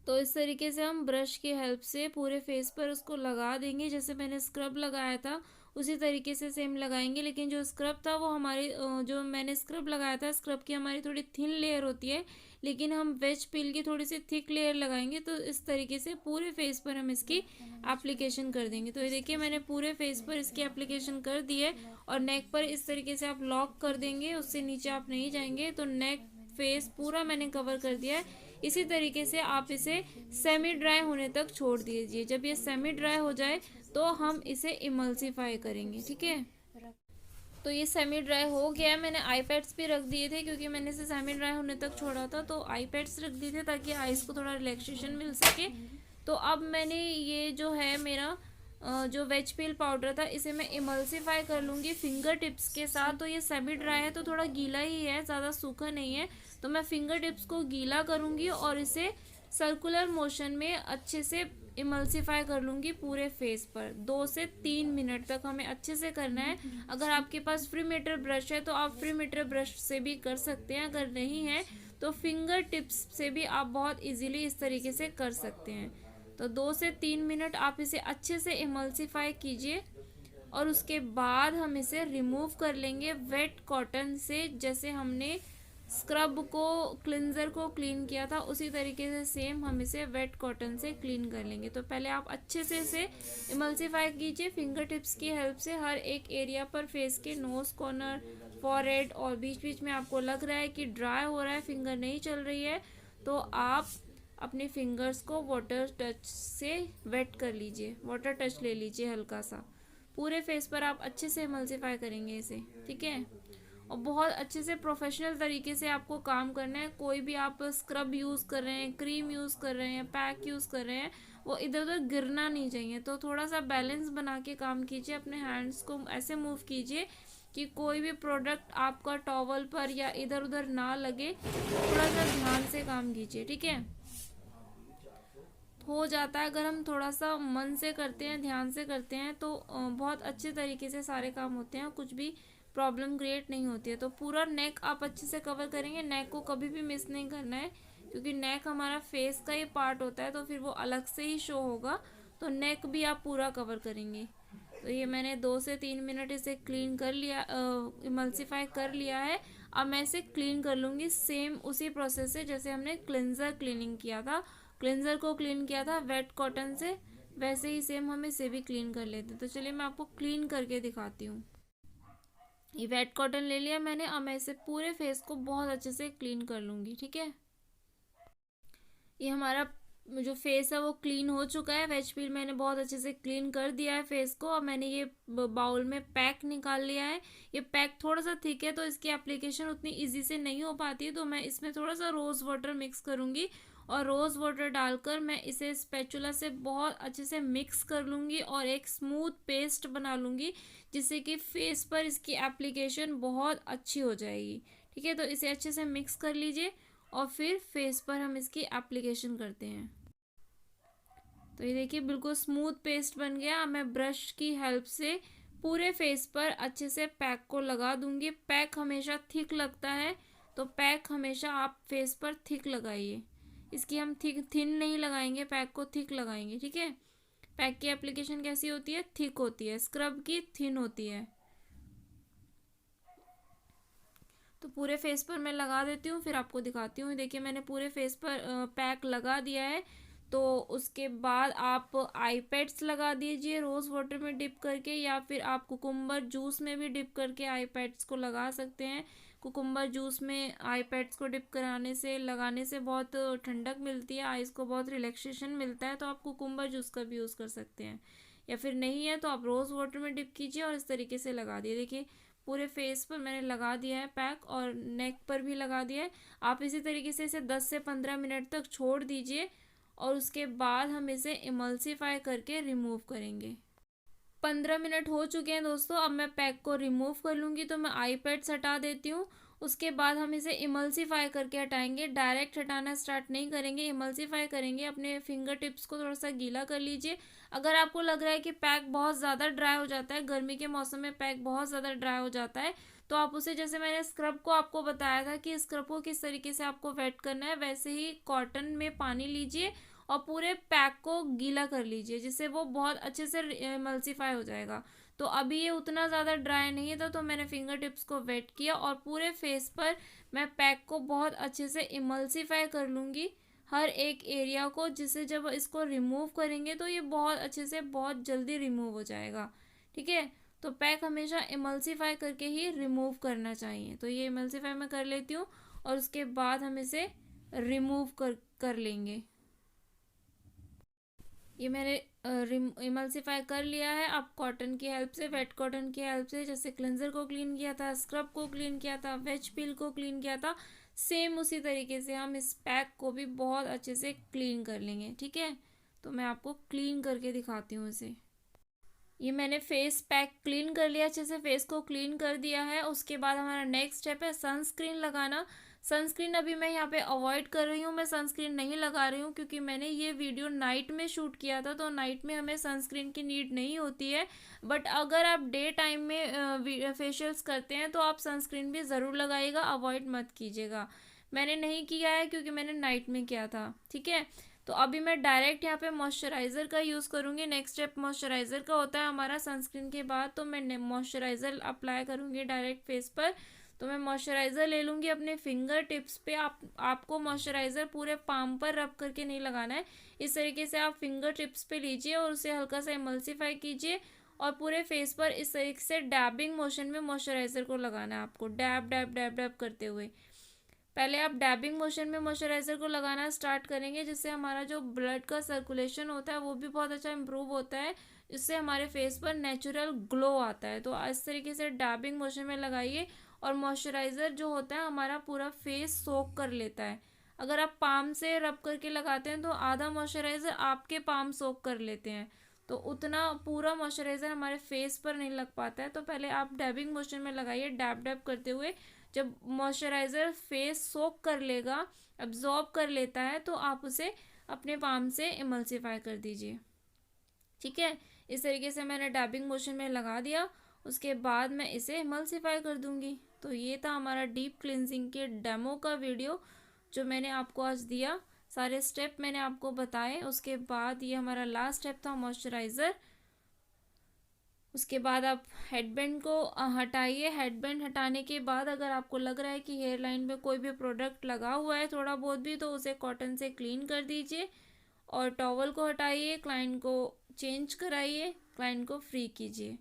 S2: तो इस तरीके से हम ब्रश की हेल्प से पूरे फेस पर उसको लगा देंगे। जैसे मैंने स्क्रब लगाया था उसी तरीके से सेम लगाएंगे, लेकिन जो स्क्रब था वो हमारी जो मैंने स्क्रब लगाया था, स्क्रब की हमारी थोड़ी थिन लेयर होती है, लेकिन हम वेज पील की थोड़ी सी थिक लेयर लगाएंगे। तो इस तरीके से पूरे फेस पर हम इसकी एप्लीकेशन कर देंगे। तो ये देखिए मैंने पूरे फेस पर इसकी एप्लीकेशन कर दी है। और नेक पर इस तरीके से आप लॉक कर देंगे, उससे नीचे आप नहीं जाएंगे। तो नेक फेस पूरा मैंने कवर कर दिया है। इसी तरीके से आप इसे सेमी ड्राई होने तक छोड़ दीजिए। जब ये सेमी ड्राई हो जाए तो हम इसे इमल्सिफाई करेंगे, ठीक है। तो ये सेमी ड्राई हो गया है। मैंने आई पैड्स भी रख दिए थे क्योंकि मैंने इसे सेमी ड्राई होने तक छोड़ा था, तो आई पैड्स रख दिए थे ताकि आईज को थोड़ा रिलैक्सेशन मिल सके। तो अब मैंने ये जो है मेरा जो वेज पील पाउडर था इसे मैं इमल्सिफाई कर लूँगी फिंगर टिप्स के साथ। तो ये सेमी ड्राई है तो थोड़ा गीला ही है, ज़्यादा सूखा नहीं है। तो मैं फिंगर टिप्स को गीला करूँगी और इसे सर्कुलर मोशन में अच्छे से इमल्सिफाई कर लूँगी पूरे फेस पर। 2 से 3 मिनट तक हमें अच्छे से करना है। अगर आपके पास फ्री मीटर ब्रश है तो आप फ्री मीटर ब्रश से भी कर सकते हैं, अगर नहीं है तो फिंगर टिप्स से भी आप बहुत इजीली इस तरीके से कर सकते हैं। तो 2 से 3 मिनट आप इसे अच्छे से इमल्सिफाई कीजिए और उसके बाद हम इसे रिमूव कर लेंगे वेट कॉटन से। जैसे हमने स्क्रब को क्लिंजर को क्लीन किया था उसी तरीके से सेम हम इसे वेट कॉटन से क्लीन कर लेंगे। तो पहले आप अच्छे से इसे इमल्सिफाई कीजिए फिंगर टिप्स की हेल्प से हर एक एरिया पर, फेस के नोज कॉर्नर, फॉरहेड और बीच बीच में आपको लग रहा है कि ड्राई हो रहा है, फिंगर नहीं चल रही है, तो आप अपने फिंगर्स को वाटर टच से वेट कर लीजिए, वाटर टच ले लीजिए हल्का सा। पूरे फेस पर आप अच्छे से इमल्सिफाई करेंगे इसे, ठीक है। और बहुत अच्छे से प्रोफेशनल तरीके से आपको काम करना है। कोई भी आप स्क्रब यूज़ कर रहे हैं, क्रीम यूज़ कर रहे हैं, पैक यूज़ कर रहे हैं, वो इधर उधर गिरना नहीं चाहिए। तो थोड़ा सा बैलेंस बना के काम कीजिए, अपने हैंड्स को ऐसे मूव कीजिए कि कोई भी प्रोडक्ट आपका टॉवल पर या इधर उधर ना लगे। थोड़ा सा ध्यान से काम कीजिए, ठीक है। हो जाता है अगर हम थोड़ा सा मन से करते हैं, ध्यान से करते हैं तो बहुत अच्छे तरीके से सारे काम होते हैं, कुछ भी प्रॉब्लम क्रिएट नहीं होती है। तो पूरा नेक आप अच्छे से कवर करेंगे, नेक को कभी भी मिस नहीं करना है क्योंकि नेक हमारा फेस का ही पार्ट होता है, तो फिर वो अलग से ही शो होगा। तो नेक भी आप पूरा कवर करेंगे। तो ये मैंने 2 से 3 मिनट इसे क्लीन कर लिया, इमल्सिफाई कर लिया है। अब मैं इसे क्लीन कर लूँगी सेम उसी प्रोसेस से जैसे हमने क्लिंजर क्लीनिंग किया था, क्लिंजर को क्लीन किया था वेट कॉटन से, वैसे ही सेम हम इसे भी क्लीन कर लेते हैं। तो चलिए मैं आपको क्लीन करके दिखाती हूँ। ये वेट कॉटन ले लिया मैंने, अब मैं इसे पूरे फेस को बहुत अच्छे से क्लीन कर लूँगी, ठीक है। ये हमारा जो फेस है वो क्लीन हो चुका है, वेज पील मैंने बहुत अच्छे से क्लीन कर दिया है फेस को। अब मैंने ये बाउल में पैक निकाल लिया है। ये पैक थोड़ा सा थिक है तो इसकी एप्लीकेशन उतनी इजी से नहीं हो पाती है, तो मैं इसमें थोड़ा सा रोज़ वाटर मिक्स करूँगी और रोज़ वाटर डालकर मैं इसे स्पैचुला से बहुत अच्छे से मिक्स कर लूँगी और एक स्मूथ पेस्ट बना लूँगी, जिससे कि फेस पर इसकी एप्लीकेशन बहुत अच्छी हो जाएगी, ठीक है। तो इसे अच्छे से मिक्स कर लीजिए और फिर फेस पर हम इसकी एप्लीकेशन करते हैं। तो ये देखिए बिल्कुल स्मूथ पेस्ट बन गया। अब मैं ब्रश की हेल्प से पूरे फेस पर अच्छे से पैक को लगा दूंगी। पैक हमेशा थिक लगता है, तो पैक हमेशा आप फेस पर थिक लगाइए। इसकी हम थिन नहीं लगाएंगे, पैक को थिक लगाएंगे, ठीक है। पैक की एप्लीकेशन कैसी होती है? थिक होती है, स्क्रब की थिन होती है। तो पूरे फेस पर मैं लगा देती हूँ, फिर आपको दिखाती हूँ। देखिए मैंने पूरे फेस पर पैक लगा दिया है। तो उसके बाद आप आई पैड्स लगा दीजिए रोज़ वाटर में डिप करके, या फिर आप कुकुम्बर जूस में भी डिप करके आई पैड्स को लगा सकते हैं। कुकुम्बर जूस में आई पैड्स को डिप कराने से, लगाने से बहुत ठंडक मिलती है, आइज़ को बहुत रिलैक्सेशन मिलता है, तो आप कुकुम्बर जूस का भी यूज़ कर सकते हैं। या फिर नहीं है तो आप रोज़ वाटर में डिप कीजिए और इस तरीके से लगा दिए। देखिए पूरे फेस पर मैंने लगा दिया है पैक और नेक पर भी लगा दिया है। आप इसी तरीके से इसे 10 से 15 मिनट तक छोड़ दीजिए और उसके बाद हम इसे इमल्सिफाई करके रिमूव करेंगे। 15 मिनट हो चुके हैं दोस्तों। अब मैं पैक को रिमूव कर लूँगी, तो मैं आई पैड्स हटा देती हूँ। उसके बाद हम इसे इमल्सिफाई करके हटाएंगे, डायरेक्ट हटाना स्टार्ट नहीं करेंगे, इमल्सिफाई करेंगे। अपने फिंगर टिप्स को थोड़ा सा गीला कर लीजिए। अगर आपको लग रहा है कि पैक बहुत ज़्यादा ड्राई हो जाता है, गर्मी के मौसम में पैक बहुत ज़्यादा ड्राई हो जाता है, तो आप उसे, जैसे मैंने स्क्रब को आपको बताया था कि स्क्रब को किस तरीके से आपको वेट करना है, वैसे ही कॉटन में पानी लीजिए और पूरे पैक को गीला कर लीजिए, जिससे वो बहुत अच्छे से इमल्सिफाई हो जाएगा। तो अभी ये उतना ज़्यादा ड्राई नहीं था, तो मैंने फिंगर टिप्स को वेट किया और पूरे फेस पर मैं पैक को बहुत अच्छे से इमल्सिफाई कर लूँगी हर एक एरिया को, जिससे जब इसको रिमूव करेंगे तो ये बहुत अच्छे से बहुत जल्दी रिमूव हो जाएगा। ठीक है, तो पैक हमेशा इमल्सिफाई करके ही रिमूव करना चाहिए। तो ये इमल्सिफाई मैं कर लेती हूँ और उसके बाद हम इसे रिमूव कर लेंगे। ये मैंने इमल्सिफाई कर लिया है। अब कॉटन की हेल्प से, वेट कॉटन की हेल्प से, जैसे क्लेंजर को क्लीन किया था, स्क्रब को क्लीन किया था, वेज पील को क्लीन किया था, सेम उसी तरीके से हम इस पैक को भी बहुत अच्छे से क्लीन कर लेंगे। ठीक है, तो मैं आपको क्लीन करके दिखाती हूँ इसे। ये मैंने फेस पैक क्लीन कर लिया, अच्छे से फेस को क्लीन कर दिया है। उसके बाद हमारा नेक्स्ट स्टेप है सनस्क्रीन लगाना। सनस्क्रीन अभी मैं यहाँ पे अवॉइड कर रही हूँ, मैं सनस्क्रीन नहीं लगा रही हूँ क्योंकि मैंने ये वीडियो नाइट में शूट किया था, तो नाइट में हमें सनस्क्रीन की नीड नहीं होती है। बट अगर आप डे टाइम में फेशियल्स करते हैं तो आप सनस्क्रीन भी ज़रूर लगाइएगा, अवॉइड मत कीजिएगा। मैंने नहीं किया है क्योंकि मैंने नाइट में किया था। ठीक है, तो अभी मैं डायरेक्ट यहाँ पे मॉइस्चराइज़र का यूज़ करूँगी। नेक्स्ट स्टेप मॉइस्चराइज़र का होता है हमारा सनस्क्रीन के बाद, तो मैं मॉइस्चराइज़र अप्लाई करूँगी डायरेक्ट फेस पर। तो मैं मॉइस्चराइज़र ले लूँगी अपने फिंगर टिप्स पे। आपको मॉइस्चराइज़र पूरे पाम पर रब करके नहीं लगाना है, इस तरीके से आप फिंगर टिप्स पे लीजिए और उसे हल्का सा इमल्सिफाई कीजिए और पूरे फेस पर इस तरीके से डैबिंग मोशन में मॉइस्चराइज़र को लगाना है आपको, डैब डैब डैब डैब करते हुए। पहले आप डैबिंग मोशन में मॉइस्चराइज़र को लगाना स्टार्ट करेंगे, जिससे हमारा जो ब्लड का सर्कुलेशन होता है वो भी बहुत अच्छा इम्प्रूव होता है, इससे हमारे फेस पर नेचुरल ग्लो आता है। तो इस तरीके से डैबिंग मोशन में लगाइए और मॉइस्चराइज़र जो होता है हमारा पूरा फेस सोक कर लेता है। अगर आप पाम से रब करके लगाते हैं तो आधा मॉइस्चराइज़र आपके पाम सोक कर लेते हैं, तो उतना पूरा मॉइस्चराइज़र हमारे फेस पर नहीं लग पाता है। तो पहले आप डैबिंग मोशन में लगाइए, डैब डैब करते हुए। जब मॉइस्चराइज़र फेस सोक कर लेगा, अब्जॉर्ब कर लेता है, तो आप उसे अपने पाम से इमल्सिफाई कर दीजिए। ठीक है, इस तरीके से मैंने डैबिंग मोशन में लगा दिया, उसके बाद मैं इसे इमल्सिफाई कर दूंगी। तो ये था हमारा डीप क्लिनजिंग के डेमो का वीडियो जो मैंने आपको आज दिया। सारे स्टेप मैंने आपको बताए। उसके बाद ये हमारा लास्ट स्टेप था मॉइस्चराइज़र। उसके बाद आप हेडबैंड को हटाइए। हेडबैंड हटाने के बाद अगर आपको लग रहा है कि हेयर लाइन में कोई भी प्रोडक्ट लगा हुआ है थोड़ा बहुत भी, तो उसे कॉटन से क्लीन कर दीजिए और टॉवल को हटाइए, क्लाइंट को चेंज कराइए, क्लाइंट को फ्री कीजिए।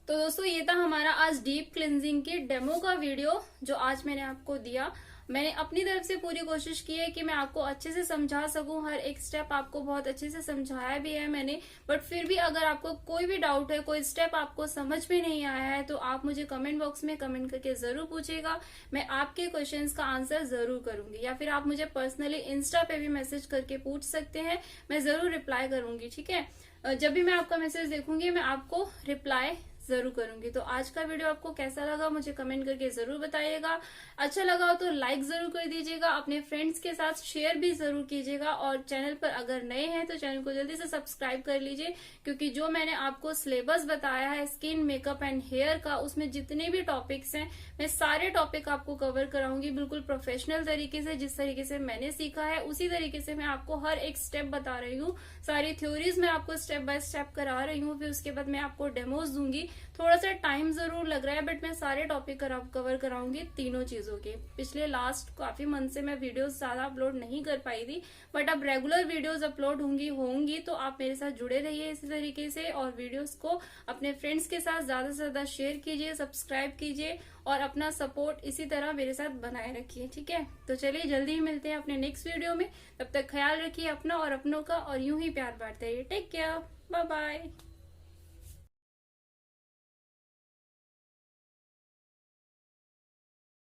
S1: तो दोस्तों ये था हमारा आज डीप क्लिनजिंग के डेमो का वीडियो जो आज मैंने आपको दिया। मैंने अपनी तरफ से पूरी कोशिश की है कि मैं आपको अच्छे से समझा सकूं, हर एक स्टेप आपको बहुत अच्छे से समझाया भी है मैंने। बट फिर भी अगर आपको कोई भी डाउट है, कोई स्टेप आपको समझ में नहीं आया है, तो आप मुझे कमेंट बॉक्स में कमेंट करके जरूर पूछिएगा। मैं आपके क्वेश्चंस का आंसर जरूर करूंगी, या फिर आप मुझे पर्सनली इंस्टा पे भी मैसेज करके पूछ सकते हैं, मैं जरूर रिप्लाई करूंगी। ठीक है, जब भी मैं आपका मैसेज देखूंगी मैं आपको रिप्लाई जरूर करूंगी। तो आज का वीडियो आपको कैसा लगा मुझे कमेंट करके जरूर बताइएगा। अच्छा लगा हो तो लाइक जरूर कर दीजिएगा, अपने फ्रेंड्स के साथ शेयर भी जरूर कीजिएगा, और चैनल पर अगर नए हैं तो चैनल को जल्दी से सब्सक्राइब कर लीजिए, क्योंकि जो मैंने आपको सिलेबस बताया है स्किन, मेकअप एंड हेयर का, उसमें जितने भी टॉपिक्स हैं मैं सारे टॉपिक आपको कवर कराऊंगी बिल्कुल प्रोफेशनल तरीके से। जिस तरीके से मैंने सीखा है उसी तरीके से मैं आपको हर एक स्टेप बता रही हूँ, सारी थ्योरीज मैं आपको स्टेप बाय स्टेप करा रही हूँ। फिर उसके बाद मैं आपको डेमोज दूंगी। थोड़ा सा टाइम जरूर लग रहा है, बट मैं सारे टॉपिक कवर कराऊंगी तीनों चीजों के। पिछले लास्ट काफी मंथ से मैं वीडियोस ज्यादा अपलोड नहीं कर पाई थी, बट अब रेगुलर वीडियोस अपलोड होंगी तो आप मेरे साथ जुड़े रहिए इसी तरीके से, और वीडियोस को अपने फ्रेंड्स के साथ ज्यादा से ज्यादा शेयर कीजिए, सब्सक्राइब कीजिए और अपना सपोर्ट इसी तरह मेरे साथ बनाए रखिए। ठीक है, तो चलिए जल्दी ही मिलते हैं अपने नेक्स्ट वीडियो में। तब तक ख्याल रखिए अपना और अपनों का, और यूं ही प्यार बांटते रहिए। Take care, bye bye.